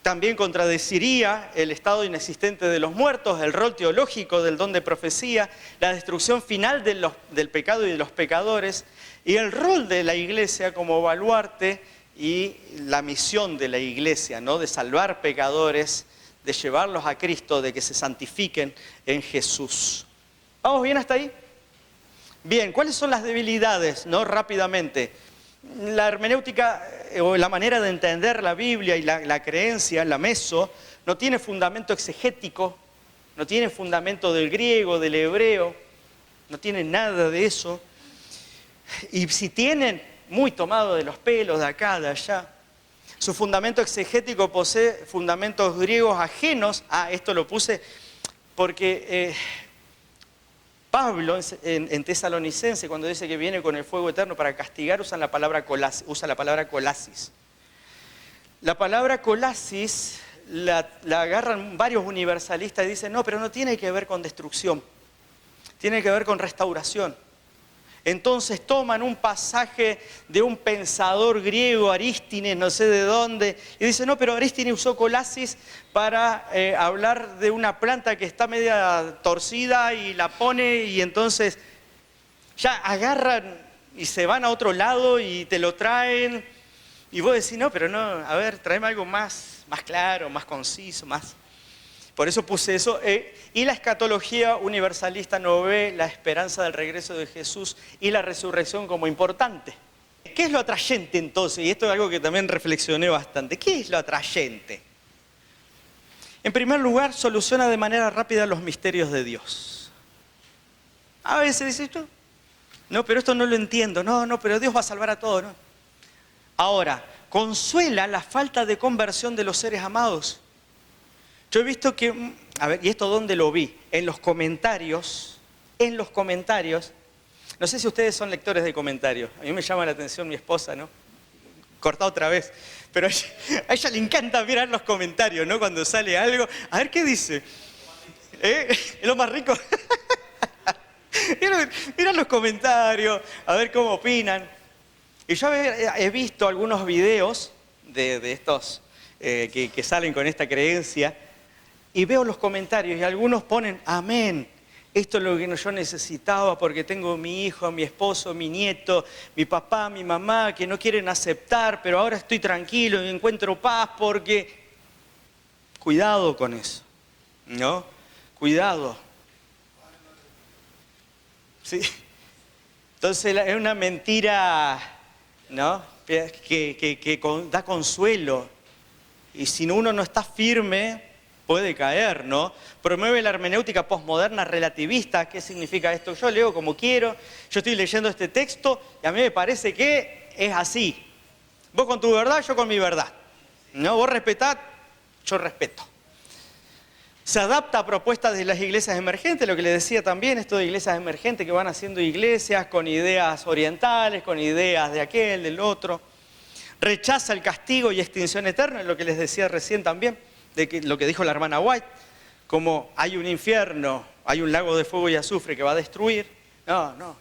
también contradeciría el estado inexistente de los muertos, el rol teológico del don de profecía, la destrucción final del pecado y de los pecadores, y el rol de la iglesia como baluarte y la misión de la iglesia, ¿no? De salvar pecadores, de llevarlos a Cristo, de que se santifiquen en Jesús. ¿Vamos bien hasta ahí? Bien, ¿cuáles son las debilidades, no? Rápidamente. La hermenéutica o la manera de entender la Biblia y la creencia, la meso, no tiene fundamento exegético, no tiene fundamento del griego, del hebreo, no tiene nada de eso. Y si tienen, muy tomado de los pelos de acá, de allá. Su fundamento exegético posee fundamentos griegos ajenos. Esto lo puse porque Pablo en Tesalonicense, cuando dice que viene con el fuego eterno para castigar, usa la palabra colasis. La palabra colasis la agarran varios universalistas y dicen, no, pero no tiene que ver con destrucción, tiene que ver con restauración. Entonces toman un pasaje de un pensador griego, Arístines, no sé de dónde, y dicen, no, pero Arístines usó colasis para hablar de una planta que está media torcida y la pone y entonces ya agarran y se van a otro lado y te lo traen y vos decís, no, pero no, a ver, tráeme algo más claro, más conciso, más... Por eso puse eso. Y la escatología universalista no ve la esperanza del regreso de Jesús y la resurrección como importante. ¿Qué es lo atrayente entonces? Y esto es algo que también reflexioné bastante. ¿Qué es lo atrayente? En primer lugar, soluciona de manera rápida los misterios de Dios. A veces dices tú, no, pero esto no lo entiendo. No, pero Dios va a salvar a todos, ¿no? Ahora, consuela la falta de conversión de los seres amados. Yo he visto que, a ver, ¿y esto dónde lo vi? En los comentarios, no sé si ustedes son lectores de comentarios, a mí me llama la atención mi esposa, ¿no? Corta otra vez, pero a ella le encanta mirar los comentarios, ¿no? Cuando sale algo, a ver qué dice, ¿es lo más rico? Mira los comentarios, a ver cómo opinan. Y yo he visto algunos videos de estos que salen con esta creencia, y veo los comentarios y algunos ponen, amén, esto es lo que yo necesitaba porque tengo mi hijo, mi esposo, mi nieto, mi papá, mi mamá, que no quieren aceptar, pero ahora estoy tranquilo y encuentro paz porque... Cuidado con eso, ¿no? Cuidado. Sí. Entonces es una mentira, ¿no? Que da consuelo. Y si uno no está firme, puede caer, ¿no? Promueve la hermenéutica posmoderna relativista. ¿Qué significa esto? Yo leo como quiero, yo estoy leyendo este texto y a mí me parece que es así. Vos con tu verdad, yo con mi verdad. ¿No? Vos respetás, yo respeto. Se adapta a propuestas de las iglesias emergentes, lo que les decía también, esto de iglesias emergentes que van haciendo iglesias con ideas orientales, con ideas de aquel, del otro. Rechaza el castigo y extinción eterna, lo que les decía recién también, lo que dijo la hermana White, como hay un infierno, hay un lago de fuego y azufre que va a destruir. No,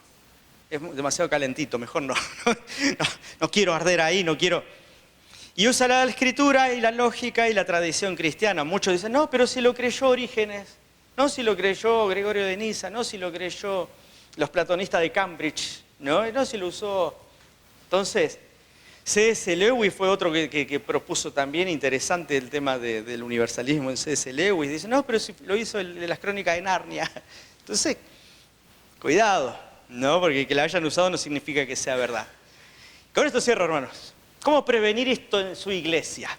es demasiado calentito, mejor no quiero arder ahí, no quiero. Y usa la escritura y la lógica y la tradición cristiana. Muchos dicen, no, pero si lo creyó Orígenes, no si lo creyó Gregorio de Niza, no si lo creyó los platonistas de Cambridge, no si lo usó. Entonces, C.S. Lewis fue otro que propuso también interesante el tema del universalismo en C.S. Lewis. Dice, no, pero si lo hizo el de las crónicas de Narnia. Entonces, cuidado, ¿no? Porque que la hayan usado no significa que sea verdad. Con esto cierro, hermanos. ¿Cómo prevenir esto en su iglesia?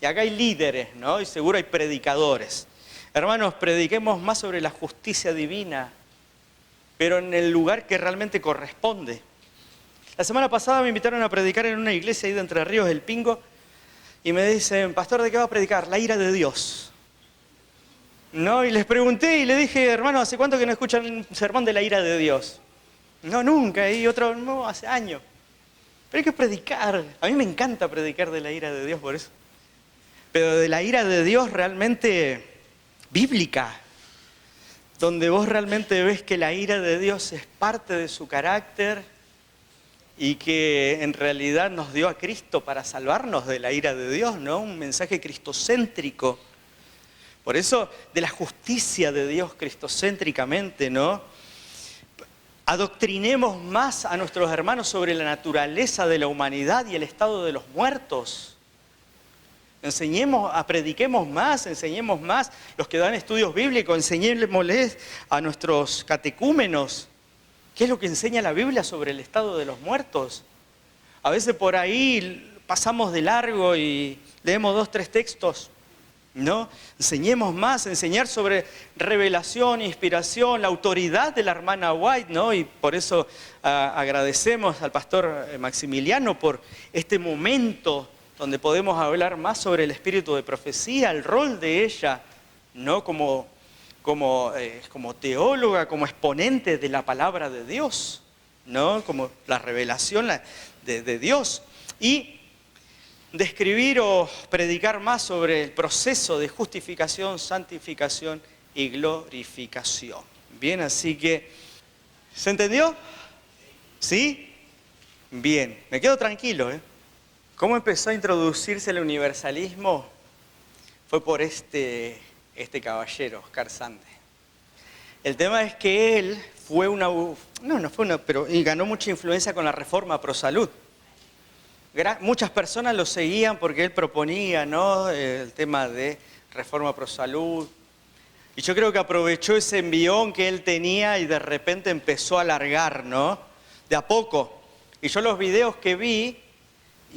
Y acá hay líderes, ¿no? Y seguro hay predicadores. Hermanos, prediquemos más sobre la justicia divina, pero en el lugar que realmente corresponde. La semana pasada me invitaron a predicar en una iglesia ahí de Entre Ríos, El Pingo, y me dicen, pastor, ¿de qué va a predicar? La ira de Dios. ¿No? Y les pregunté y le dije, hermano, ¿hace cuánto que no escuchan un sermón de la ira de Dios? No, nunca. Y otro, no, hace años. Pero hay que predicar. A mí me encanta predicar de la ira de Dios por eso. pero de la ira de Dios realmente bíblica, donde vos realmente ves que la ira de Dios es parte de su carácter y que en realidad nos dio a Cristo para salvarnos de la ira de Dios, ¿no? Un mensaje cristocéntrico. Por eso, de la justicia de Dios cristocéntricamente, ¿no? Adoctrinemos más a nuestros hermanos sobre la naturaleza de la humanidad y el estado de los muertos. Prediquemos más, enseñemos más. Los que dan estudios bíblicos, enseñémosles a nuestros catecúmenos qué es lo que enseña la Biblia sobre el estado de los muertos. A veces por ahí pasamos de largo y leemos 2, 3 textos, ¿no? Enseñemos más, enseñar sobre revelación, inspiración, la autoridad de la hermana White, ¿no? Y por eso agradecemos al pastor Maximiliano por este momento donde podemos hablar más sobre el espíritu de profecía, el rol de ella, ¿no? Como teóloga, como exponente de la palabra de Dios, ¿no? Como la revelación de Dios. Y describir o predicar más sobre el proceso de justificación, santificación y glorificación. Bien, así que, ¿se entendió? ¿Sí? Bien, me quedo tranquilo, ¿eh? ¿Cómo empezó a introducirse el universalismo? Fue por este caballero, Oscar Sande. El tema es que él fue pero ganó mucha influencia con la Reforma Pro Salud. Muchas personas lo seguían porque él proponía, ¿no?, el tema de Reforma Pro Salud. Y yo creo que aprovechó ese envión que él tenía y de repente empezó a alargar, ¿no? De a poco. Y yo los videos que vi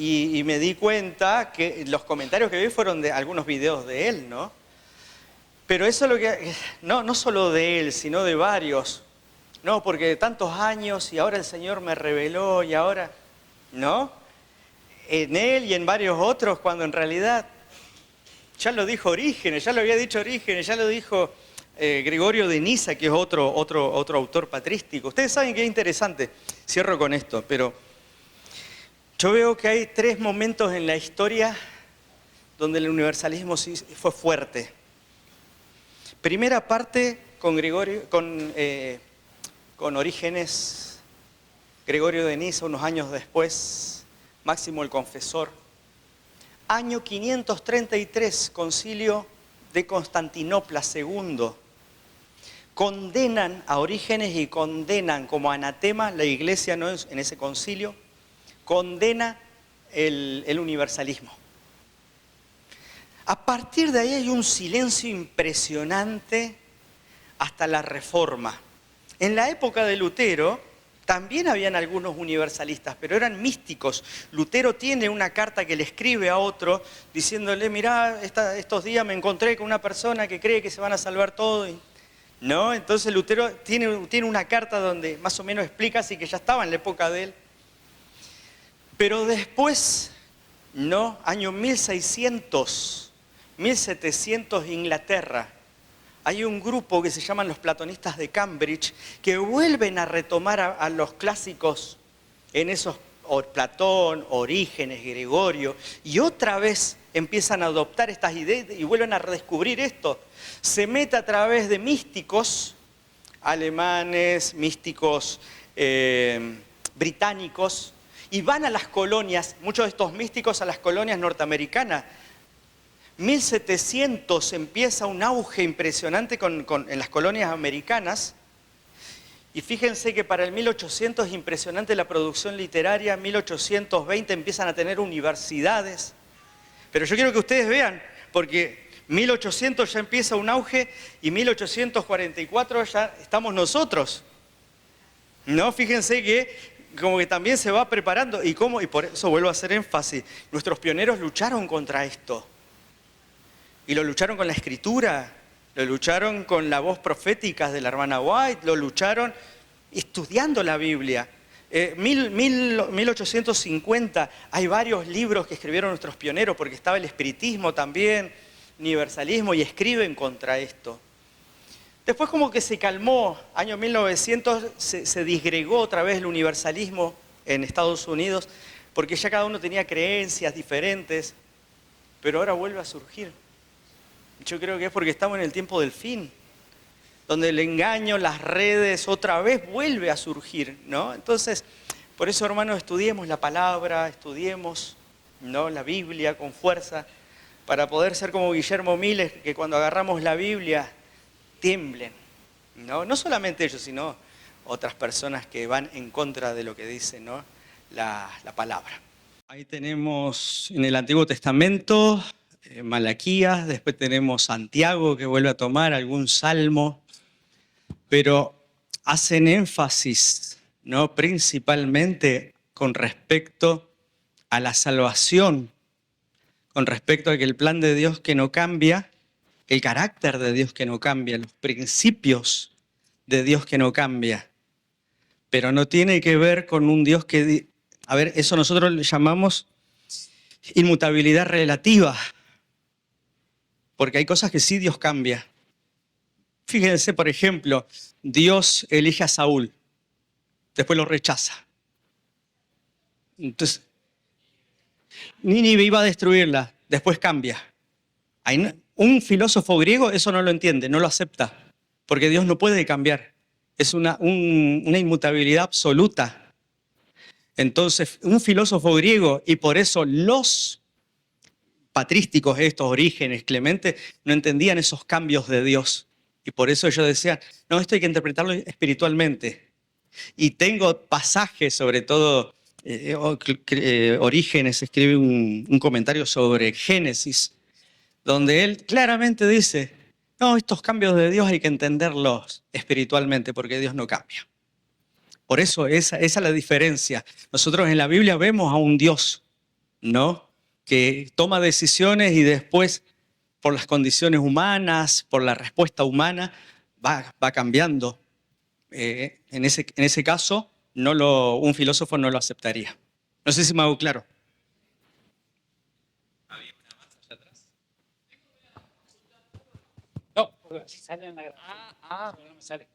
y me di cuenta que los comentarios que vi fueron de algunos videos de él, ¿no? Pero eso es lo que, no solo de él, sino de varios. No, porque tantos años y ahora el Señor me reveló y ahora, ¿no? En él y en varios otros, cuando en realidad ya lo dijo Orígenes, ya lo había dicho Orígenes, ya lo dijo Gregorio de Nisa, que es otro autor patrístico. Ustedes saben que es interesante, cierro con esto, pero yo veo que hay 3 momentos en la historia donde el universalismo sí fue fuerte. Primera parte con Orígenes, Gregorio de Nisa, unos años después, Máximo el Confesor. Año 533, concilio de Constantinopla II. Condenan a Orígenes y condenan como anatema, la iglesia, ¿no?, en ese concilio, condena el universalismo. A partir de ahí hay un silencio impresionante hasta la Reforma. En la época de Lutero también habían algunos universalistas, pero eran místicos. Lutero tiene una carta que le escribe a otro diciéndole: mirá, estos días me encontré con una persona que cree que se van a salvar todos, ¿no? Entonces Lutero tiene una carta donde más o menos explica, así que ya estaba en la época de él. Pero después, ¿no?, año 1600, 1700, Inglaterra, hay un grupo que se llaman los platonistas de Cambridge que vuelven a retomar a los clásicos en esos, Platón, Orígenes, Gregorio, y otra vez empiezan a adoptar estas ideas y vuelven a redescubrir esto. Se mete a través de místicos alemanes, místicos británicos, y van a las colonias, muchos de estos místicos a las colonias norteamericanas. 1700 empieza un auge impresionante en las colonias americanas. Y fíjense que para el 1800 es impresionante la producción literaria. 1820 empiezan a tener universidades. Pero yo quiero que ustedes vean, porque 1800 ya empieza un auge y 1844 ya estamos nosotros. ¿No? Fíjense que como que también se va preparando. Y por eso vuelvo a hacer énfasis. Nuestros pioneros lucharon contra esto. Y lo lucharon con la escritura, lo lucharon con la voz profética de la hermana White, lo lucharon estudiando la Biblia. 1850 hay varios libros que escribieron nuestros pioneros, porque estaba el espiritismo también, universalismo, y escriben contra esto. Después como que se calmó, año 1900 se disgregó otra vez el universalismo en Estados Unidos, porque ya cada uno tenía creencias diferentes. pero ahora vuelve a surgir. Yo creo que es porque estamos en el tiempo del fin, donde el engaño, las redes, otra vez vuelve a surgir, ¿no? Entonces, por eso, hermanos, estudiemos la palabra, estudiemos, ¿no?, la Biblia con fuerza, para poder ser como Guillermo Miles, que cuando agarramos la Biblia tiemblen, ¿no? No solamente ellos, sino otras personas que van en contra de lo que dice, ¿no?, la palabra. Ahí tenemos en el Antiguo Testamento Malaquías, después tenemos Santiago que vuelve a tomar algún salmo, pero hacen énfasis, ¿no?, principalmente con respecto a la salvación, con respecto a que el plan de Dios que no cambia, el carácter de Dios que no cambia, los principios de Dios que no cambia, pero no tiene que ver con un Dios que, a ver, eso nosotros le llamamos inmutabilidad relativa, porque hay cosas que sí Dios cambia. Fíjense, por ejemplo, Dios elige a Saúl, después lo rechaza. Entonces, Nínive iba a destruirla, después cambia. Un filósofo griego eso no lo entiende, no lo acepta, porque Dios no puede cambiar. Es una inmutabilidad absoluta. Entonces, un filósofo griego, y por eso los patrísticos, estos Orígenes, Clemente, no entendían esos cambios de Dios. Y por eso ellos decían, no, esto hay que interpretarlo espiritualmente. Y tengo pasajes, sobre todo, Orígenes escribe un comentario sobre Génesis, donde él claramente dice, no, estos cambios de Dios hay que entenderlos espiritualmente, porque Dios no cambia. Por eso esa es la diferencia. Nosotros en la Biblia vemos a un Dios, ¿no?, que toma decisiones y después, por las condiciones humanas, por la respuesta humana, va cambiando. En ese caso, un filósofo no lo aceptaría. No sé si me hago claro. ¿Había una más allá atrás? No, si sale en la grabación. No me sale.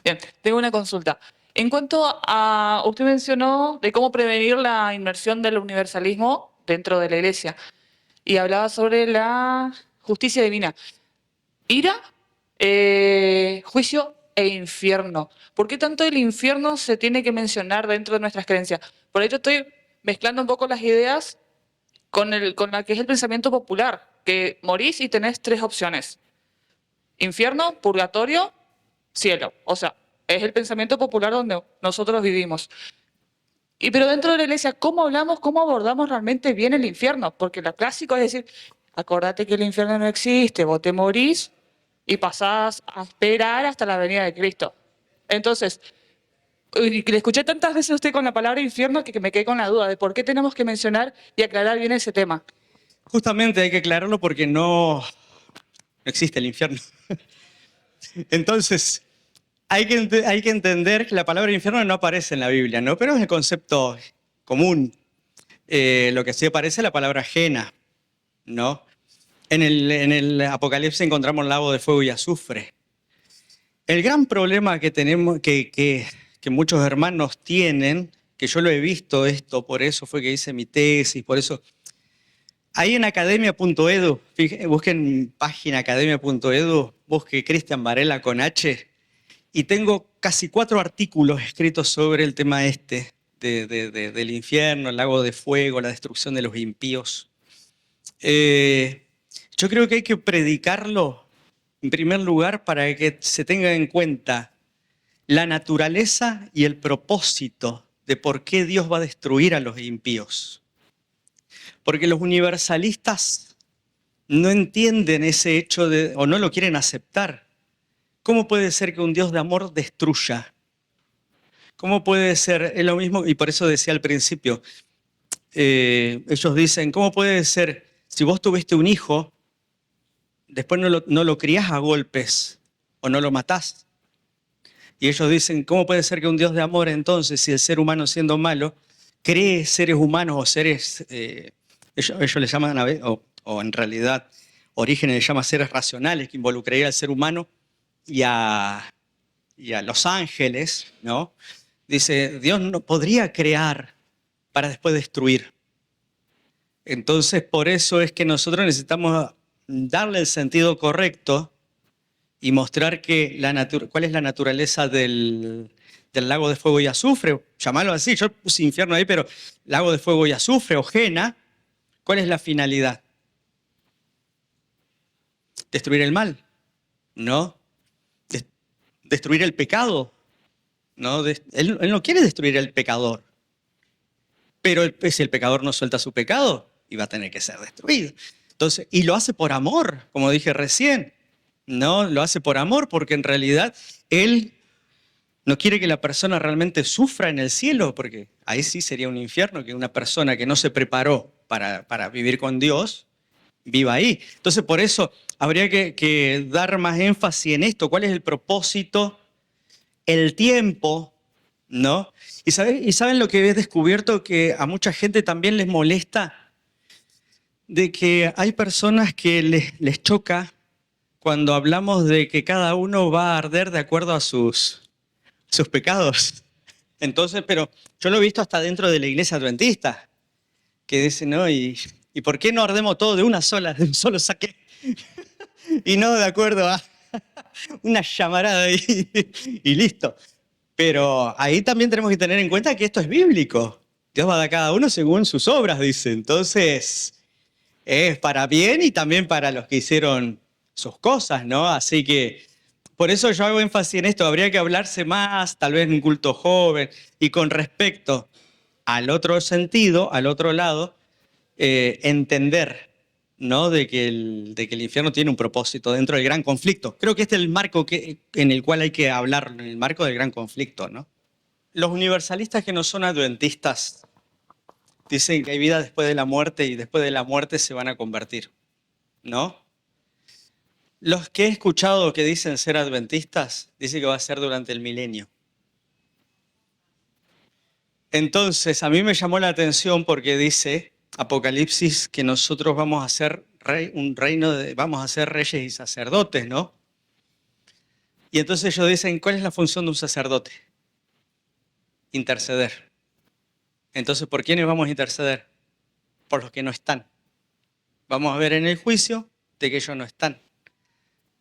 Bien, tengo una consulta. En cuanto a, usted mencionó de cómo prevenir la inmersión del universalismo dentro de la iglesia y hablaba sobre la justicia divina. Ira, juicio e infierno. ¿Por qué tanto el infierno se tiene que mencionar dentro de nuestras creencias? Por ello estoy mezclando un poco las ideas con la que es el pensamiento popular, que morís y tenés tres opciones: infierno, purgatorio, cielo. O sea, es el pensamiento popular donde nosotros vivimos. Pero dentro de la iglesia, ¿cómo hablamos, cómo abordamos realmente bien el infierno? Porque lo clásico es decir, acordate que el infierno no existe, vos te morís y pasás a esperar hasta la venida de Cristo. Entonces, le escuché tantas veces a usted con la palabra infierno que me quedé con la duda de por qué tenemos que mencionar y aclarar bien ese tema. Justamente hay que aclararlo porque no existe el infierno. Entonces, hay que entender que la palabra infierno no aparece en la Biblia, ¿no? Pero es el concepto común. Lo que sí aparece es la palabra ajena, ¿no? En el Apocalipsis encontramos lago de fuego y azufre. El gran problema que tenemos, que muchos hermanos tienen, que yo lo he visto esto, por eso fue que hice mi tesis, por eso. Ahí en academia.edu, busquen página academia.edu, busque Cristian Varela con H, y tengo casi 4 artículos escritos sobre el tema del infierno, el lago de fuego, la destrucción de los impíos. Yo creo que hay que predicarlo, en primer lugar, para que se tenga en cuenta la naturaleza y el propósito de por qué Dios va a destruir a los impíos. Porque los universalistas no entienden ese hecho o no lo quieren aceptar. ¿Cómo puede ser que un Dios de amor destruya? ¿Cómo puede ser? Es lo mismo, y por eso decía al principio, ellos dicen, ¿cómo puede ser si vos tuviste un hijo, después no lo criás a golpes o no lo matás? Y ellos dicen, ¿cómo puede ser que un Dios de amor entonces, si el ser humano siendo malo, cree seres humanos o seres, ellos le llaman, o en realidad Orígenes le llama seres racionales, que involucraría al ser humano y a los ángeles, ¿no? Dice, Dios no podría crear para después destruir. Entonces, por eso es que nosotros necesitamos darle el sentido correcto y mostrar que cuál es la naturaleza del lago de fuego y azufre, llamarlo así, yo puse infierno ahí, pero lago de fuego y azufre o Jena, ¿cuál es la finalidad? Destruir el mal, ¿no? Destruir el pecado, ¿no? Él no quiere destruir el pecador, pero si el pecador no suelta su pecado, iba a tener que ser destruido. Entonces, y lo hace por amor, como dije recién, ¿no? Lo hace por amor porque en realidad él no quiere que la persona realmente sufra en el cielo, porque ahí sí sería un infierno que una persona que no se preparó para vivir con Dios viva ahí. Entonces, por eso habría que dar más énfasis en esto. ¿Cuál es el propósito? El tiempo, ¿no? ¿Y saben lo que he descubierto? Que a mucha gente también les molesta de que hay personas que les choca cuando hablamos de que cada uno va a arder de acuerdo a sus pecados. Entonces, pero yo lo he visto hasta dentro de la iglesia adventista, que dicen, ¿no? ¿Y por qué no ardemos todo de un solo saque? Y no de acuerdo a una llamarada y listo. Pero ahí también tenemos que tener en cuenta que esto es bíblico. Dios va a dar a cada uno según sus obras, dice. Entonces, es para bien y también para los que hicieron sus cosas, ¿no? Así que por eso yo hago énfasis en esto. Habría que hablarse más, tal vez en un culto joven, y con respecto al otro sentido, al otro lado, entender, ¿no? de que el infierno tiene un propósito dentro del gran conflicto. Creo que este es el marco en el cual hay que hablar, en el marco del gran conflicto, ¿no? Los universalistas que no son adventistas dicen que hay vida después de la muerte y después de la muerte se van a convertir, ¿no? Los que he escuchado que dicen ser adventistas, dicen que va a ser durante el milenio. Entonces, a mí me llamó la atención porque dice Apocalipsis que nosotros vamos a ser vamos a ser reyes y sacerdotes, ¿no? Y entonces ellos dicen, ¿cuál es la función de un sacerdote? Interceder. Entonces, ¿por quiénes vamos a interceder? Por los que no están. Vamos a ver en el juicio de que ellos no están.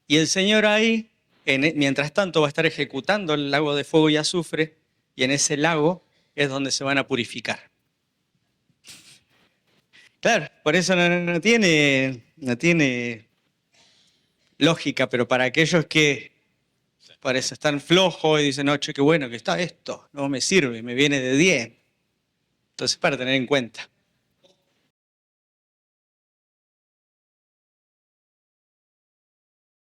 Y el Señor ahí, mientras tanto, va a estar ejecutando el lago de fuego y azufre, y en ese lago es donde se van a purificar. Claro, por eso no tiene lógica, pero para aquellos que por eso están flojos y dicen, no, che, qué bueno que está esto, no me sirve, me viene de 10. Entonces, para tener en cuenta.